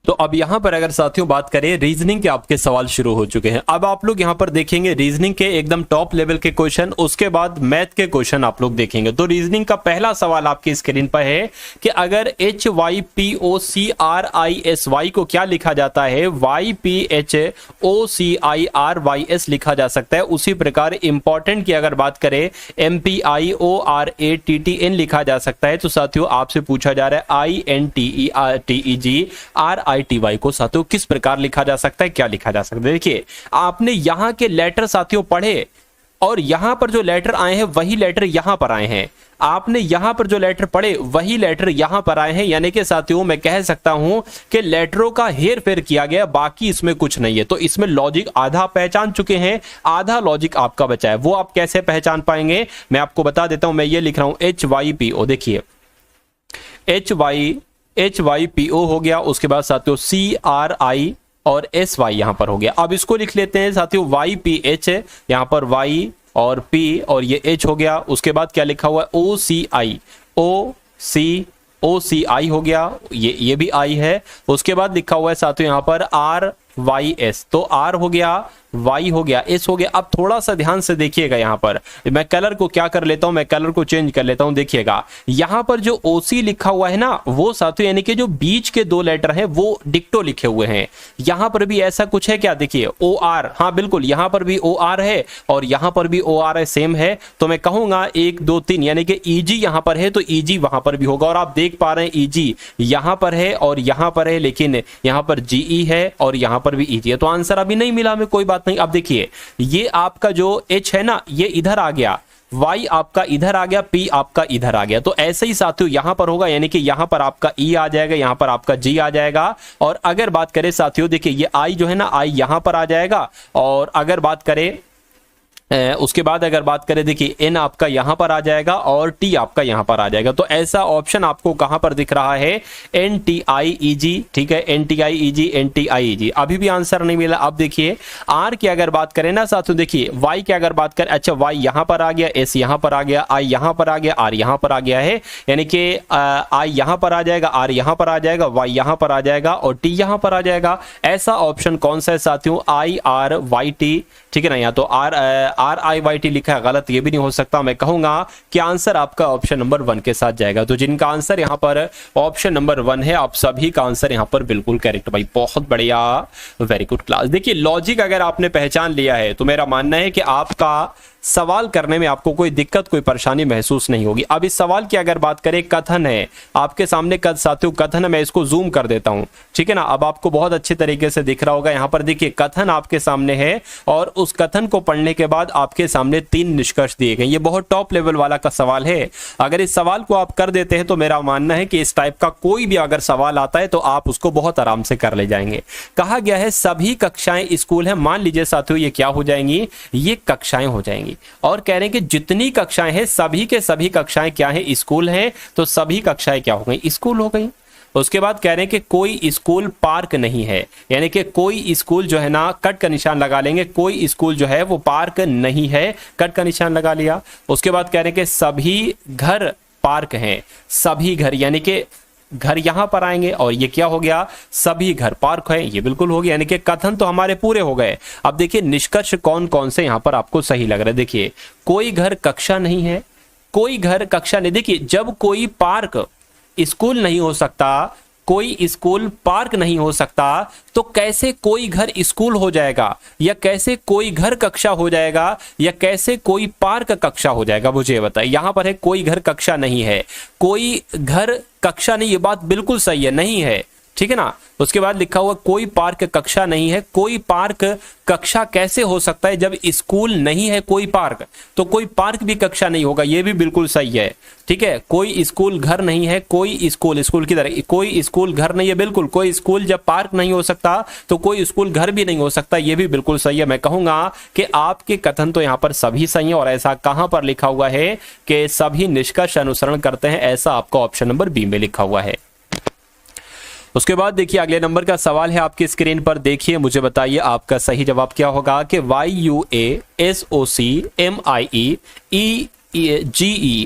Speaker 1: तो अब यहां पर अगर साथियों बात करें, रीजनिंग के आपके सवाल शुरू हो चुके हैं। अब आप लोग यहां पर देखेंगे रीजनिंग के एकदम टॉप लेवल के क्वेश्चन, उसके बाद मैथ के क्वेश्चन आप लोग देखेंगे। तो रीजनिंग का पहला सवाल आपकी स्क्रीन पर है कि अगर HYPOCRISY को क्या लिखा जाता है, YPHOCIRYS लिखा जा सकता है। उसी प्रकार इंपॉर्टेंट की अगर बात करें MPIORATTN लिखा जा सकता है। तो साथियों आपसे पूछा जा रहा है INTEGRITY को साथियों किस प्रकार लिखा जा सकता है, क्या लिखा जा सकता है। देखिए आपने यहां के लेटर साथियों पढ़े और यहां पर जो लेटर आए हैं वही लेटर यहां पर आए हैं। आपने यहां पर जो लेटर पढ़े वही लेटर यहां पर आए हैं, यानी कि साथियों मैं कह सकता हूं कि लेटरों का हेर फेर किया गया, बाकी इसमें कुछ नहीं है। तो इसमें लॉजिक आधा पहचान चुके हैं, आधा लॉजिक आपका बचा है। वो आप कैसे पहचान पाएंगे मैं आपको बता देता हूं। मैं ये लिख रहा हूं HYPO, देखिए HYPO हो गया, उसके बाद साथियों CRI और SY यहां पर हो गया। अब इसको लिख लेते हैं साथियों YPH, यहां पर Y और P और ये H हो गया। उसके बाद क्या लिखा हुआ है OCI हो गया, ये भी I है। उसके बाद लिखा हुआ है साथियों यहां पर RYS, तो R हो गया, Y हो गया, S हो गया। अब थोड़ा सा ध्यान से देखिएगा, यहां पर मैं कलर को क्या कर लेता हूं, मैं कलर को चेंज कर लेता हूं। देखिएगा यहां पर जो OC लिखा हुआ है ना, वो साथियों यानी कि जो बीच के दो लेटर हैं वो डिक्टो लिखे हुए हैं। यहां पर भी ऐसा कुछ है क्या, देखिए OR, हाँ बिल्कुल यहां पर भी OR है और यहां पर भी OR है, सेम है। तो मैं कहूंगा 1 2 3 यानी कि EG यहां पर है तो EG वहां पर भी होगा। और आप देख पा रहे हैं EG यहां पर है और यहां पर है, लेकिन यहां पर GE है और यहां पर भी EG है। तो आंसर अभी नहीं मिला हमें, कोई बात नहीं। अब देखिए ये आपका जो H है ना, ये इधर आ गया, Y आपका इधर आ गया, P आपका इधर आ गया। तो ऐसे ही साथियों यहां पर होगा, यानी कि यहां पर आपका E आ जाएगा, यहां पर आपका G आ जाएगा। और अगर बात करें साथियों, देखिए ये I जो है ना, I यहां पर आ जाएगा। और अगर बात करें उसके बाद अगर बात करें, देखिए N आपका यहां पर आ जाएगा और T आपका यहां पर आ जाएगा। तो ऐसा ऑप्शन आपको कहां पर दिख रहा है, NTIEG, ठीक है, NTIEG NTIEG। अभी भी आंसर नहीं मिला। अब देखिए R की अगर बात करें ना साथियों, देखिए Y की अगर बात करें, अच्छा Y यहां पर आ गया, S यहां पर आ गया, I यहां पर आ गया, R यहां पर आ गया है, यानी कि I यहां पर आ जाएगा, R यहां पर आ जाएगा, Y यहां पर आ जाएगा और T यहां पर आ जाएगा। ऐसा ऑप्शन कौन सा है साथियों, IRYT, ठीक है ना। यहाँ तो RIYT लिखा है, गलत ये भी नहीं हो सकता। मैं कहूंगा कि आंसर आपका ऑप्शन नंबर 1 के साथ जाएगा। तो जिनका आंसर यहाँ पर ऑप्शन नंबर 1 है, आप सभी का आंसर यहाँ पर बिल्कुल करेक्ट भाई, बहुत बढ़िया, वेरी गुड क्लास। देखिए लॉजिक अगर आपने पहचान लिया है तो मेरा मानना है कि आपका सवाल करने में आपको कोई दिक्कत, कोई परेशानी महसूस नहीं होगी। अब इस सवाल की अगर बात करें, कथन है आपके सामने, साथियों कथन है, मैं इसको जूम कर देता हूं, ठीक है ना। अब आपको बहुत अच्छे तरीके से दिख रहा होगा, यहां पर देखिए कथन आपके सामने है और उस कथन को पढ़ने के बाद आपके सामने 3 निष्कर्ष दिए गए। ये बहुत टॉप लेवल वाला का सवाल है। अगर इस सवाल को आप कर देते हैं तो मेरा मानना है कि इस टाइप का कोई भी अगर सवाल आता है तो आप उसको बहुत आराम से कर ले जाएंगे। कहा गया है सभी कक्षाएं स्कूल है, मान लीजिए साथियों ये क्या हो जाएंगी, ये कक्षाएं हो जाएंगी। और कह रहे हैं कि जितनी कक्षाएं हैं सभी के सभी कक्षाएं क्या है, स्कूल हैं, तो सभी कक्षाएं क्या हो गई, स्कूल हो गई। उसके बाद कह रहे हैं कि कोई स्कूल पार्क नहीं है, यानी कि कोई स्कूल जो है ना, कट का निशान लगा लेंगे, कोई स्कूल जो है वो पार्क नहीं है, कट का निशान लगा लिया। उसके बाद कह रहे हैं कि सभी घर पार्क हैं, सभी घर, यानी कि घर यहां पर आएंगे और ये क्या हो गया, सभी घर पार्क है, ये बिल्कुल हो गया, यानी कि कथन तो हमारे पूरे हो गए। अब देखिए निष्कर्ष कौन कौन से यहां पर आपको सही लग रहा है। देखिए कोई घर कक्षा नहीं है, कोई घर कक्षा नहीं। देखिए जब कोई पार्क स्कूल नहीं हो सकता, कोई स्कूल पार्क नहीं हो सकता, तो कैसे कोई घर स्कूल हो जाएगा, या कैसे कोई घर कक्षा हो जाएगा, या कैसे कोई पार्क कक्षा हो जाएगा, मुझे बताइए। यहां पर है कोई घर कक्षा नहीं है, कोई घर कक्षा नहीं, ये बात बिल्कुल सही है, नहीं है, ठीक है ना। उसके बाद लिखा हुआ कोई पार्क कक्षा नहीं है, कोई पार्क कक्षा कैसे हो सकता है, जब स्कूल नहीं है कोई पार्क, तो कोई पार्क भी कक्षा नहीं होगा, ये भी बिल्कुल सही है, ठीक है। कोई स्कूल घर नहीं है, कोई स्कूल, स्कूल की तरह कोई स्कूल घर नहीं है, बिल्कुल। कोई स्कूल जब पार्क नहीं हो सकता तो कोई स्कूल घर भी नहीं हो सकता, ये भी बिल्कुल सही है। मैं कहूंगा कि आपके कथन तो यहां पर सभी सही है, और ऐसा कहां पर लिखा हुआ है कि सभी निष्कर्ष अनुसरण करते हैं, ऐसा आपका ऑप्शन नंबर बी में लिखा हुआ है। उसके बाद देखिए अगले नंबर का सवाल है आपकी स्क्रीन पर, देखिए मुझे बताइए आपका सही जवाब क्या होगा कि YUASOCMIEEGE।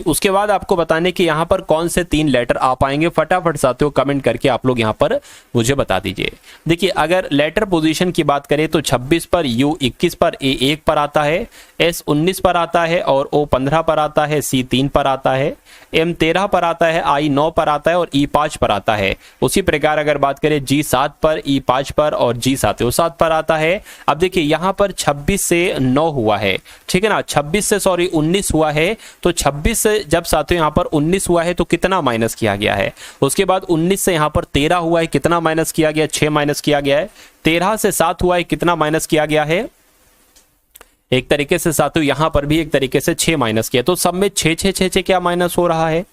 Speaker 1: उसके बाद आपको बताने कि यहां पर कौन से 3 लेटर आ पाएंगे, फटाफट साथियों कमेंट करके आप लोग यहां पर मुझे बता दीजिए। देखिए अगर लेटर पोजीशन की बात करें तो 26 पर, U 21 पर, A 1 पर आता है, S 19 पर आता है, और O 15 पर आता है, C 3 पर आता है, M 13 पर आता है, I 9 पर आता है, और E 5 पर आता है। उसी प्रकार अगर बात करें G 7 पर, E 5 पर, और G 7 पर आता है। अब देखिए यहां पर 26 से 9 हुआ है, ठीक है ना, 26 से 19 हुआ है, तो 26 से जब साथियों यहां पर 19 हुआ है तो कितना माइनस किया गया है। उसके बाद 19 से यहां पर 13 हुआ है, कितना माइनस किया गया, 6 माइनस किया गया है। 13 से 7 हुआ है, कितना माइनस किया गया है, एक तरीके से साथियों यहां पर भी एक तरीके से 6 माइनस किया, तो सब में 6 6 6 6 क्या माइनस हो रहा है।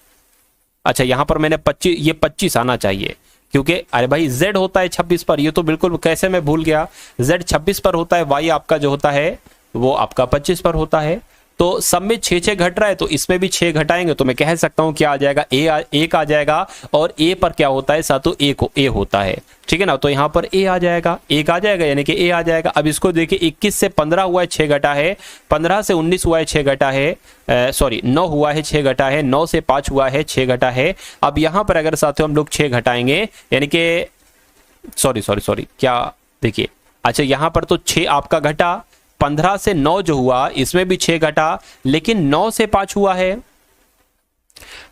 Speaker 1: अच्छा यहां पर मैंने 25, ये 25 आना चाहिए, क्योंकि अरे भाई Z होता है 26 पर, ये तो बिल्कुल कैसे मैं भूल गया, Z 26 पर होता है, Y आपका जो होता है वो आपका 25 पर होता है। तो सब में 6 6 घट रहा है, तो इसमें भी 6 घटाएंगे तो मैं कह सकता हूं क्या आ जाएगा, एक आ जाएगा, और A पर क्या होता है साथियों, A होता है, ठीक है ना। तो यहां पर A आ जाएगा, 1 आ जाएगा, यानी कि A आ जाएगा। अब इसको देखिए 21 से 15 हुआ है, 6 घटा है, 15 से 19 हुआ है, 6 घटा है, 9 हुआ है, 6 घटा है, 9 से 5 हुआ है, 6 घटा है। अब यहां पर अगर साथियों हम लोग 6 घटाएंगे, यानी कि सॉरी क्या, देखिए अच्छा यहां पर तो 6 आपका घटा, 15 से 9 जो हुआ इसमें भी 6 घटा, लेकिन 9 से 5 हुआ है,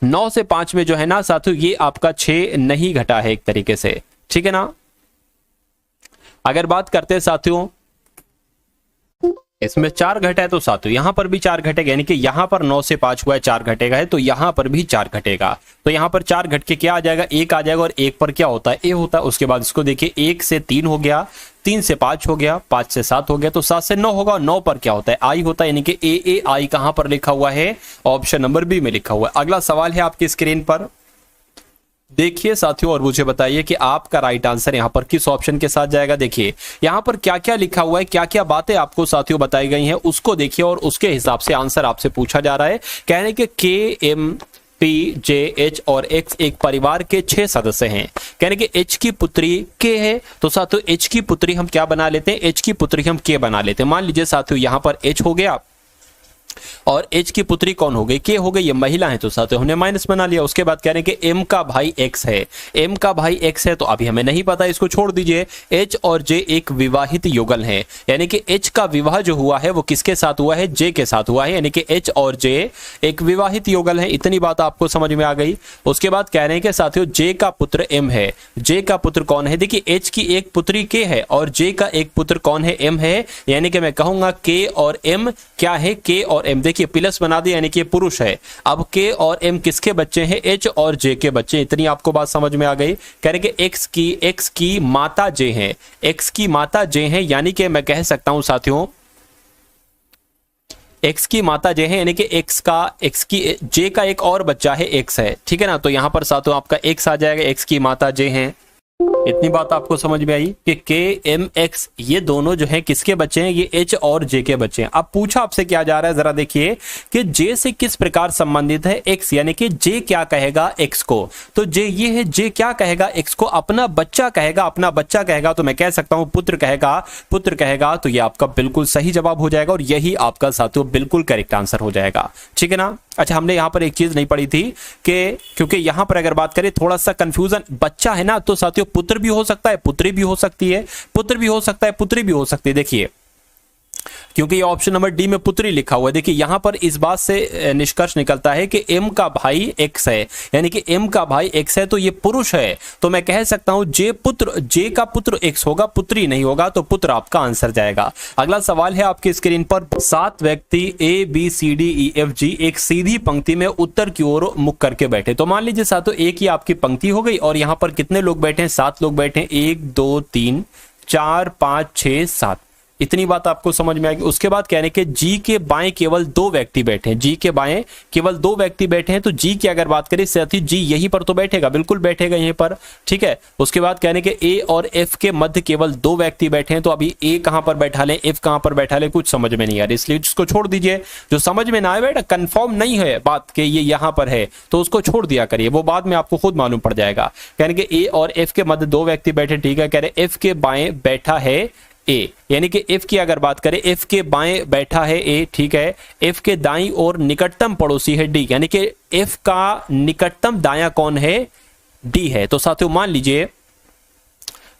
Speaker 1: 9 से 5 में जो है ना साथियों ये आपका 6 नहीं घटा है एक तरीके से, ठीक है ना। अगर बात करते हैं साथियों इसमें 4 घटा है, तो साथियों यहां पर भी 4 घटेगा, यानी कि यहां पर 9 से 5 हुआ है 4 घटेगा है, तो यहां पर भी 4 घटेगा, तो यहां पर 4 घट के क्या आ जाएगा, 1 आ जाएगा, और 1 पर क्या होता है, A होता है। उसके बाद इसको देखिए 1 से 3 हो गया, 3 से 5 हो गया, 5 से 7 हो गया, तो 7 से 9 होगा, 9 पर क्या होता है, I होता है, यानी कि AAI कहां पर लिखा हुआ है, ऑप्शन नंबर बी में लिखा हुआ है। अगला सवाल है आपकी स्क्रीन पर, देखिए साथियों और मुझे बताइए कि आपका राइट आंसर यहां पर किस ऑप्शन के साथ जाएगा। देखिए यहां पर क्या क्या लिखा हुआ है, क्या क्या बातें आपको साथियों बताई गई हैं, उसको देखिए और उसके हिसाब से आंसर आपसे पूछा जा रहा है। कहने के KM PJH और X एक परिवार के 6 सदस्य हैं। कहने के H की पुत्री K है, तो साथियों H की पुत्री हम क्या बना लेते हैं, H की पुत्री हम K बना लेते हैं। मान लीजिए साथियों यहां पर H हो गया और H की पुत्री कौन हो गई, K हो गई, ये महिला है, तो साथियों हमने माइनस बना लिया। उसके बाद कह रहे हैं कि M का भाई X है, M का भाई X है, तो अभी हमें नहीं पता, इसको छोड़ दीजिए। H और J एक विवाहित युगल है, यानी कि H का विवाह जो हुआ है वो किसके साथ हुआ है, J के साथ हुआ है, यानी कि H और J एक विवाहित युगल है। इतनी बात आपको समझ में आ गई। उसके बाद कह रहे हैं कि साथियों J का पुत्र M है। J का पुत्र कौन है, देखिए H की एक पुत्री K है और J का एक पुत्र कौन है, M है, यानी कि मैं कहूंगा K और M क्या है, K और M, देखिए प्लस बना दिया, यानी कि पुरुष है। अब K और M किसके बच्चे हैं, H और J के बच्चे। इतनी आपको बात समझ में आ गई। कह रहे कि X की माता J है, X की माता J है, यानी कि मैं कह सकता हूं साथियों X की माता J है, यानी कि X की J का एक और बच्चा है X है, ठीक है ना। तो यहां पर साथियों आपका X आ जाएगा, X की माता J है। इतनी बात आपको समझ में आई कि K M X ये दोनों जो हैं किसके बच्चे हैं, ये H और J के बच्चे हैं। अब पूछा आपसे क्या जा रहा है, जरा देखिए कि J से किस प्रकार संबंधित है X, यानी कि J क्या कहेगा X को, तो J ये है, J क्या कहेगा X को, अपना बच्चा कहेगा, अपना बच्चा कहेगा, तो मैं कह सकता हूं पुत्र कहेगा, तो ये आपका बिल्कुल सही जवाब हो जाएगा और यही आपका साथियों बिल्कुल करेक्ट आंसर हो जाएगा, ठीक है ना। अच्छा, हमने यहाँ पर एक चीज नहीं पढ़ी थी कि क्योंकि यहाँ पर अगर बात करें थोड़ा सा कंफ्यूजन, बच्चा है ना, तो साथियों पुत्र भी हो सकता है, पुत्री भी हो सकती है, पुत्र भी हो सकता है, पुत्री भी हो सकती है। देखिए, क्योंकि ये ऑप्शन नंबर डी में पुत्री लिखा हुआ है। देखिए यहां पर इस बात से निष्कर्ष निकलता है कि एम का भाई एक्स है, यानी कि एम का भाई एक्स है तो ये पुरुष है, तो मैं कह सकता हूं जे का पुत्र एक्स होगा, पुत्री नहीं होगा, तो पुत्र आपका आंसर जाएगा। अगला सवाल है आपकी स्क्रीन पर, 7 व्यक्ति A B C D E F G एक सीधी पंक्ति में उत्तर की ओर मुख करके बैठे। तो मान लीजिए साथियों एक ही आपकी पंक्ति हो गई और यहां पर कितने लोग बैठे हैं, 7 लोग बैठे हैं, 1 2 3 4 5 6 7, इतनी बात आपको समझ में आएगी। उसके बाद कहने के जी के बाएं केवल 2 व्यक्ति बैठे हैं, जी के बाएं केवल 2 व्यक्ति बैठे हैं, तो जी की अगर बात करें साथी जी यहीं पर तो बैठेगा, बिल्कुल बैठेगा यहीं पर, ठीक है। उसके बाद कहने के ए और एफ के मध्य केवल 2 व्यक्ति बैठे हैं, तो अभी ए कहां पर बैठा लें, एफ कहां पर बैठा लें, कुछ समझ में नहीं आ रही, इसलिए उसको छोड़ दीजिए। जो समझ में ना आए बेटा, कंफर्म नहीं है बात कि ये यहां पर है, तो उसको छोड़ दिया करिए, वो बाद में आपको खुद मालूम पड़ जाएगा। कहने के ए और एफ के मध्य 2 व्यक्ति बैठे, ठीक है। कह रहे एफ के बाएं बैठा है ए, यानी कि एफ की अगर बात करें एफ के बाएं बैठा है ए, ठीक है। एफ के दाईं और निकटतम पड़ोसी है डी, यानी कि एफ का निकटतम दायां कौन है, डी है। तो साथियों मान लीजिए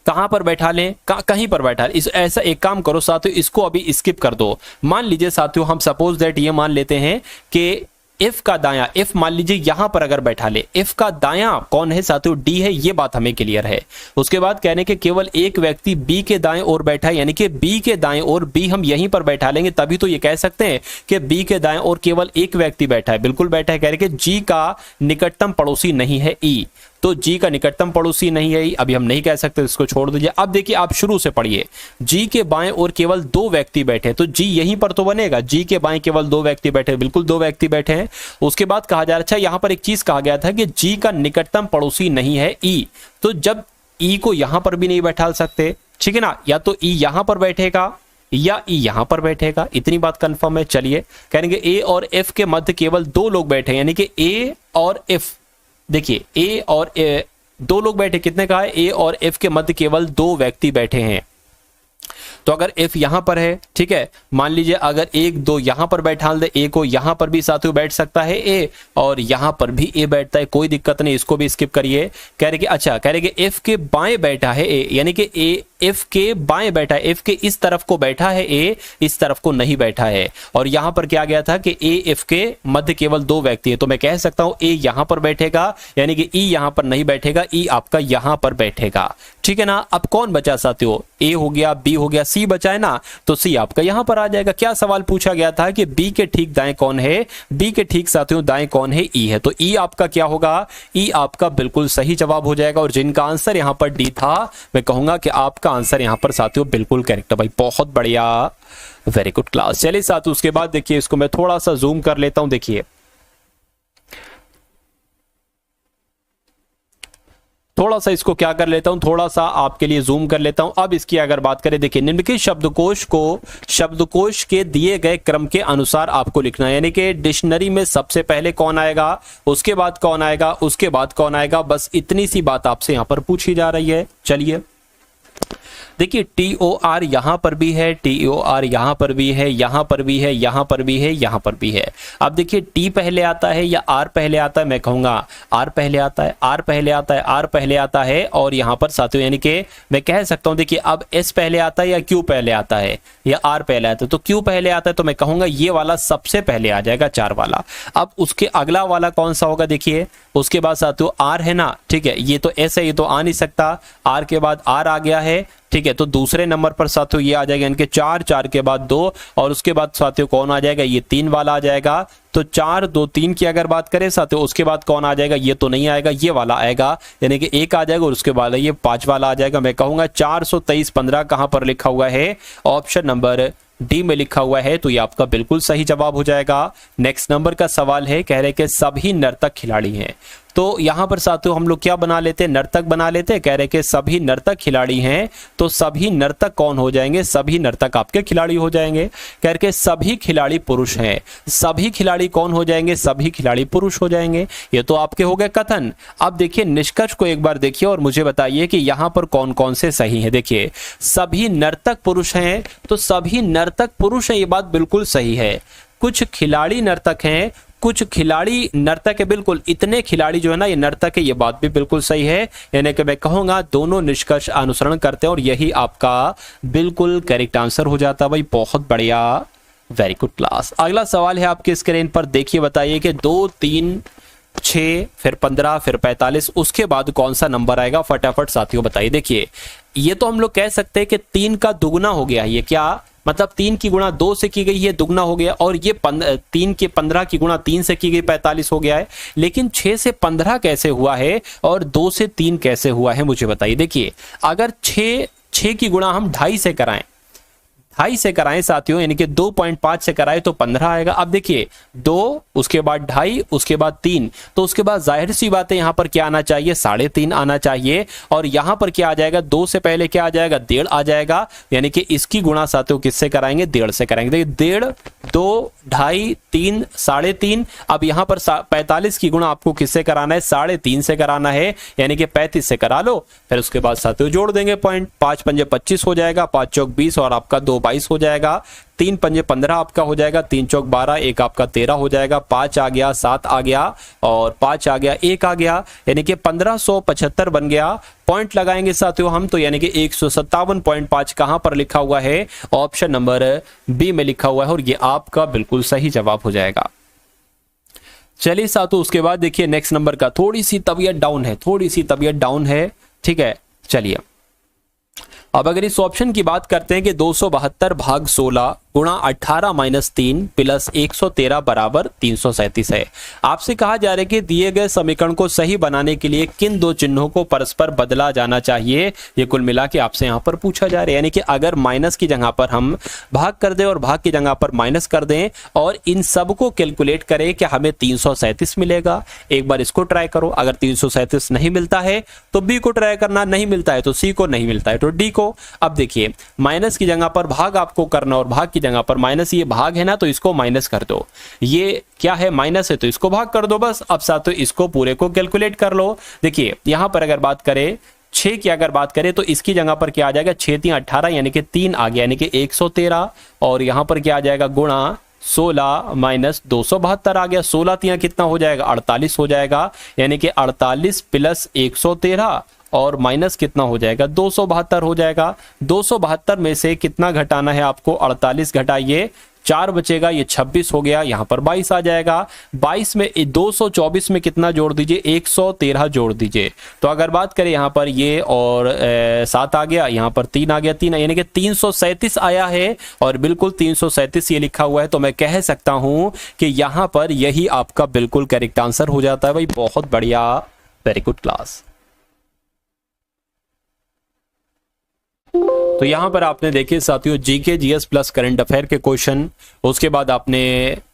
Speaker 1: कहां पर बैठा लें, कहीं पर बैठा लें। ऐसा एक काम करो साथियों, इसको अभी स्किप कर दो। मान लीजिए साथियों हम सपोज दैट ये मान लेते हैं कि एफ का दायां, एफ मान लीजिए यहां पर अगर बैठा ले, एफ का दायां कौन है साथियों, डी है, ये बात हमें क्लियर है। उसके बाद कहने के केवल एक व्यक्ति बी के दाएं ओर बैठा है, यानी कि बी के दाएं ओर, बी हम यहीं पर बैठा लेंगे, तभी तो ये कह सकते हैं कि बी के दाएं ओर केवल एक व्यक्ति बैठा है, बिल्कुल बैठा है। कह रहे कि जी का निकटतम पड़ोसी नहीं है ई, तो जी का निकटतम पड़ोसी नहीं है, अभी हम नहीं कह सकते, इसको छोड़ दीजिए। अब देखिए आप शुरू से पढ़िए, जी के बाएं और केवल 2 व्यक्ति बैठे, तो जी यहीं पर तो बनेगा, जी के बाएं केवल 2 व्यक्ति बैठे, बिल्कुल 2 व्यक्ति बैठे हैं। उसके बाद कहा जा रहा, अच्छा यहां पर एक चीज कहा गया था कि जी का निकटतम पड़ोसी नहीं है ई, तो जब ई को यहां पर भी नहीं बैठा सकते, ठीक है ना, या तो ई यहां पर बैठेगा या ई यहां पर बैठेगा, इतनी बात कंफर्म है। चलिए कहेंगे ए और एफ के मध्य केवल 2 लोग बैठे, यानी कि ए और एफ, देखिए ए और 2 लोग बैठे, कितने कहा है, ए और एफ के मध्य केवल 2 व्यक्ति बैठे हैं। तो अगर एफ यहां पर है, ठीक है, मान लीजिए अगर 1 2 यहां पर बैठा दे, ए को यहां पर भी साथियों बैठ सकता है ए, और यहां पर भी ए बैठता है, कोई दिक्कत नहीं, इसको भी स्किप करिए। कह रहे कि अच्छा, कह रहे कि एफ के बाएं बैठा है ए, यानी कि ए एफ के बाएं बैठा है, एफ के इस तरफ को बैठा है ए, इस तरफ को नहीं बैठा है। और यहां पर क्या गया था कि ए एफ के मध्य केवल 2 व्यक्ति है, तो मैं कह सकता हूं ए यहां पर बैठेगा, यानी कि ई यहां पर नहीं बैठेगा, ई आपका यहां पर बैठेगा, ठीक है ना। अब कौन बचा साथियों, ए हो गया, बी हो गया, सी बचा है ना, तो सी आपका यहां पर आ जाएगा। क्या सवाल पूछा गया था कि बी के ठीक दाएं कौन है, बी के ठीक साथियों दाएं कौन है, ई है, तो ई आपका क्या होगा, ई आपका बिल्कुल सही जवाब हो जाएगा। और जिनका आंसर यहां पर डी था, मैं कहूंगा कि आपका आंसर यहां पर साथियों बिल्कुल करेक्ट है भाई, बहुत बढ़िया, वेरी गुड क्लास। चलिए साथियों उसके बाद देखिए, इसको मैं थोड़ा सा जूम कर लेता हूं, देखिए थोड़ा सा इसको क्या कर लेता हूं, थोड़ा सा आपके लिए जूम कर लेता हूं। अब इसकी अगर बात करें, देखिए निम्नलिखित शब्दकोश को शब्दकोश के दिए गए क्रम के अनुसार आपको लिखना है, यानी कि डिक्शनरी में सबसे पहले कौन आएगा, उसके बाद कौन आएगा, उसके बाद कौन आएगा, बस इतनी सी बात आपसे यहां पर पूछी जा रही है। चलिए देखिए TOR यहां पर भी है, TOR यहां पर भी है, यहां पर भी है, यहां पर भी है, यहां पर भी है। अब देखिए T पहले आता है या R पहले आता है, मैं कहूंगा R पहले आता है, R पहले आता है, R पहले आता है, और यहां पर साथियों यानी कि मैं कह सकता हूं, देखिए अब S पहले आता है या Q पहले आता है या R पहले आता है, तो Q पहले आता है, तो मैं कहूंगा ये वाला सबसे पहले आ जाएगा, 4 वाला। अब उसके अगला वाला कौन सा होगा, देखिए उसके बाद साथियों R है ना, ठीक है, ये तो S है, ये तो आ नहीं सकता, R के बाद R आ गया है, ठीक है, तो दूसरे नंबर पर साथियों ये आ जाएगा, इनके 4, 4 के बाद 2, और उसके बाद साथियों कौन आ जाएगा, ये 3 वाला आ जाएगा। तो 4 2 3 की अगर बात करें साथियों, उसके बाद कौन आ जाएगा, ये तो नहीं आएगा, ये वाला आएगा, यानी कि 1 आ जाएगा, और उसके बाद ये 5 वाला आ जाएगा। मैं कहूंगा 423 15 कहां पर लिखा हुआ है, ऑप्शन नंबर डी में लिखा हुआ है, तो ये आपका बिल्कुल सही जवाब हो जाएगा। नेक्स्ट नंबर का सवाल है, कह रहे कि सभी नर्तक खिलाड़ी हैं, तो यहां पर साथियों हम लोग क्या बना लेते हैं, नर्तक बना लेते हैं। कह रहे कि सभी नर्तक खिलाड़ी हैं, तो सभी नर्तक कौन हो जाएंगे, सभी नर्तक आपके खिलाड़ी हो जाएंगे। कह रहे कि सभी खिलाड़ी पुरुष हैं, सभी खिलाड़ी कौन हो जाएंगे, सभी खिलाड़ी पुरुष हो जाएंगे। ये तो आपके हो गए कथन। अब देखिए निष्कर्ष को एक बार देखिए और मुझे बताइए कि यहां पर कौन कौन से सही है। देखिए सभी नर्तक पुरुष हैं, तो सभी नर्तक पुरुष हैं, ये बात बिल्कुल सही है। कुछ खिलाड़ी नर्तक हैं, कुछ खिलाड़ी नर्तक है, बिल्कुल इतने खिलाड़ी जो है ना ये नर्तक है, ये बात भी बिल्कुल सही है। यानी कि मैं कहूंगा दोनों निष्कर्ष अनुसरण करते हैं और यही आपका बिल्कुल करेक्ट आंसर हो जाता है भाई। बहुत बढ़िया, वेरी गुड क्लास। अगला सवाल है आपके स्क्रीन पर, देखिए बताइए कि 2, 3, 6 फिर 15 फिर 45 उसके बाद कौन सा नंबर आएगा, फटाफट साथियों बताइए। देखिए ये तो हम लोग कह सकते हैं कि 3 का दुगना हो गया, ये क्या मतलब 3 की गुणा 2 से की गई है, दुगना हो गया। और ये 3 के 15 की गुणा 3 से की गई 45 हो गया है। लेकिन 6 से 15 कैसे हुआ है और 2 से 3 कैसे हुआ है मुझे बताइए। देखिए अगर 6 की गुणा हम 2.5 से कराएं, 2.5 से कराएं साथियों, यानी कि 2.5 से कराएं तो 15 आएगा। अब देखिए 2 उसके बाद 2.5 उसके बाद 3, तो उसके बाद जाहिर सी बात है यहाँ पर क्या आना चाहिए, 3.5 आना चाहिए। और यहाँ पर क्या आ जाएगा, 2 से पहले क्या आ जाएगा, 1.5 आ जाएगा। यानी कि इसकी गुणा साथियों किससे कराएंगे, 1.5 से कराएंगे। देखिए 1.5, 2, 2.5, 3, 3.5। अब यहाँ पर 45 की गुणा आपको किससे कराना है, 3.5 से कराना है, यानी कि 35 से करा लो। फिर उसके बाद साथियों जोड़ देंगे पॉइंट, 5 पंजे 25 हो जाएगा, 5 चौक 20 और आपका 2 22 हो जाएगा, 3 पंजे 15 आपका हो जाएगा, 3 चौक 12, 1 आपका 13 हो जाएगा, 5 आ गया, 7 आ गया और 5 आ गया, 1 आ गया, यानी कि 1575 बन गया। पॉइंट लगाएंगे साथियों हम तो, यानी कि 157.5 कहां पर लिखा हुआ है, ऑप्शन नंबर बी में लिखा हुआ है और ये आपका बिल्कुल सही जवाब हो जाएगा। चलिए साथियों उसके बाद देखिए नेक्स्ट नंबर का, थोड़ी सी तबीयत डाउन है, ठीक है। चलिए अब अगर इस ऑप्शन की बात करते हैं कि 272 भाग 16 गुणा 18 माइनस 3 प्लस 113 बराबर 337 है। आपसे कहा जा रहा है कि दिए गए समीकरण को सही बनाने के लिए किन दो चिन्हों को परस्पर बदला जाना चाहिए। ये कुल मिला के आपसे यहाँ पर पूछा जा रहा है, यानी कि अगर माइनस की जगह पर हम भाग कर दें और भाग की जगह पर माइनस कर दें और इन सब को कैलकुलेट करें कि हमें 337 मिलेगा। एक बार इसको ट्राई करो, अगर 337 नहीं मिलता है तो बी को ट्राई करना, नहीं मिलता है तो सी को, नहीं मिलता है तो डी को। अब देखिए माइनस की जगह पर भाग आपको करना और भाग की जगह पर माइनस, ये भाग है ना तो इसको माइनस कर दो, ये क्या है माइनस है तो इसको भाग कर दो बस। अब साथ इसको पूरे को कैलकुलेट कर लो। देखिए यहां पर अगर बात करें 6 की अगर बात करें तो इसकी जगह पर क्या आ जाएगा, 6 3 18 यानी कि 3 आ गया, यानी कि 113 और यहां पर क्या आ जाएगा गुणा 16 माइनस 272 आ गया, 16 3 कितना हो जाएगा 48 हो जाएगा, यानी कि 48 प्लस 113 और माइनस कितना हो जाएगा 272 हो जाएगा। 272 में से कितना घटाना है आपको, 48 घटाइए 4 बचेगा, ये 26 हो गया, यहाँ पर 22 आ जाएगा। 22 में 224 में कितना जोड़ दीजिए, 113 जोड़ दीजिए। तो अगर बात करें यहाँ पर ये और 7 आ गया, यहाँ पर 3 आ गया, 3 यानी कि 337 आया है और बिल्कुल 337 ये लिखा हुआ है। तो मैं कह सकता हूं कि यहाँ पर यही आपका बिल्कुल करेक्ट आंसर हो जाता है भाई। बहुत बढ़िया, वेरी गुड क्लास। तो यहां पर आपने देखिए साथियों GK GS plus current affair के क्वेश्चन, उसके बाद आपने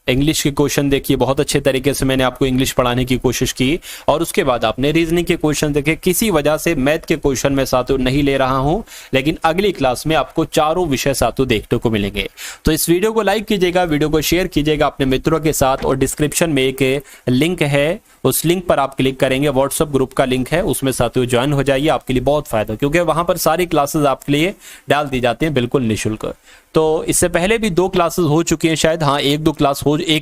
Speaker 1: इंग्लिश के क्वेश्चन देखिए, बहुत अच्छे तरीके से मैंने आपको इंग्लिश पढ़ाने की कोशिश की, और उसके बाद आपने रीजनिंग के क्वेश्चन देखे। किसी वजह से मैथ के क्वेश्चन मैं साथियों नहीं ले रहा हूं, लेकिन अगली क्लास में आपको चारों विषय साथियों देखने को मिलेंगे। तो इस वीडियो को लाइक कीजिएगा, वीडियो को शेयर कीजिएगा अपने मित्रों के साथ, और डिस्क्रिप्शन में एक लिंक है, उस लिंक पर आप क्लिक करेंगे, व्हाट्सएप ग्रुप का लिंक है, उसमें साथियों ज्वाइन हो जाइए, आपके लिए बहुत फायदा, क्योंकि वहां पर सारी क्लासेस आपके लिए डाल दी जाती हैं बिल्कुल निःशुल्क। तो इससे पहले भी 2 क्लासेस हो चुकी हैं शायद, हाँ एक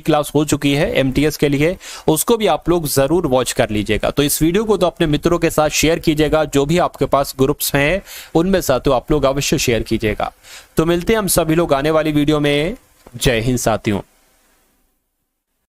Speaker 1: क्लास हो चुकी है एमटीएस के लिए, उसको भी आप लोग जरूर वॉच कर लीजिएगा। तो इस वीडियो को तो अपने मित्रों के साथ शेयर कीजिएगा, जो भी आपके पास ग्रुप्स हैं उनमें साथियों आप लोग अवश्य शेयर कीजिएगा। तो मिलते हैं हम सभी लोग आने वाली वीडियो में। जय हिंद साथियों।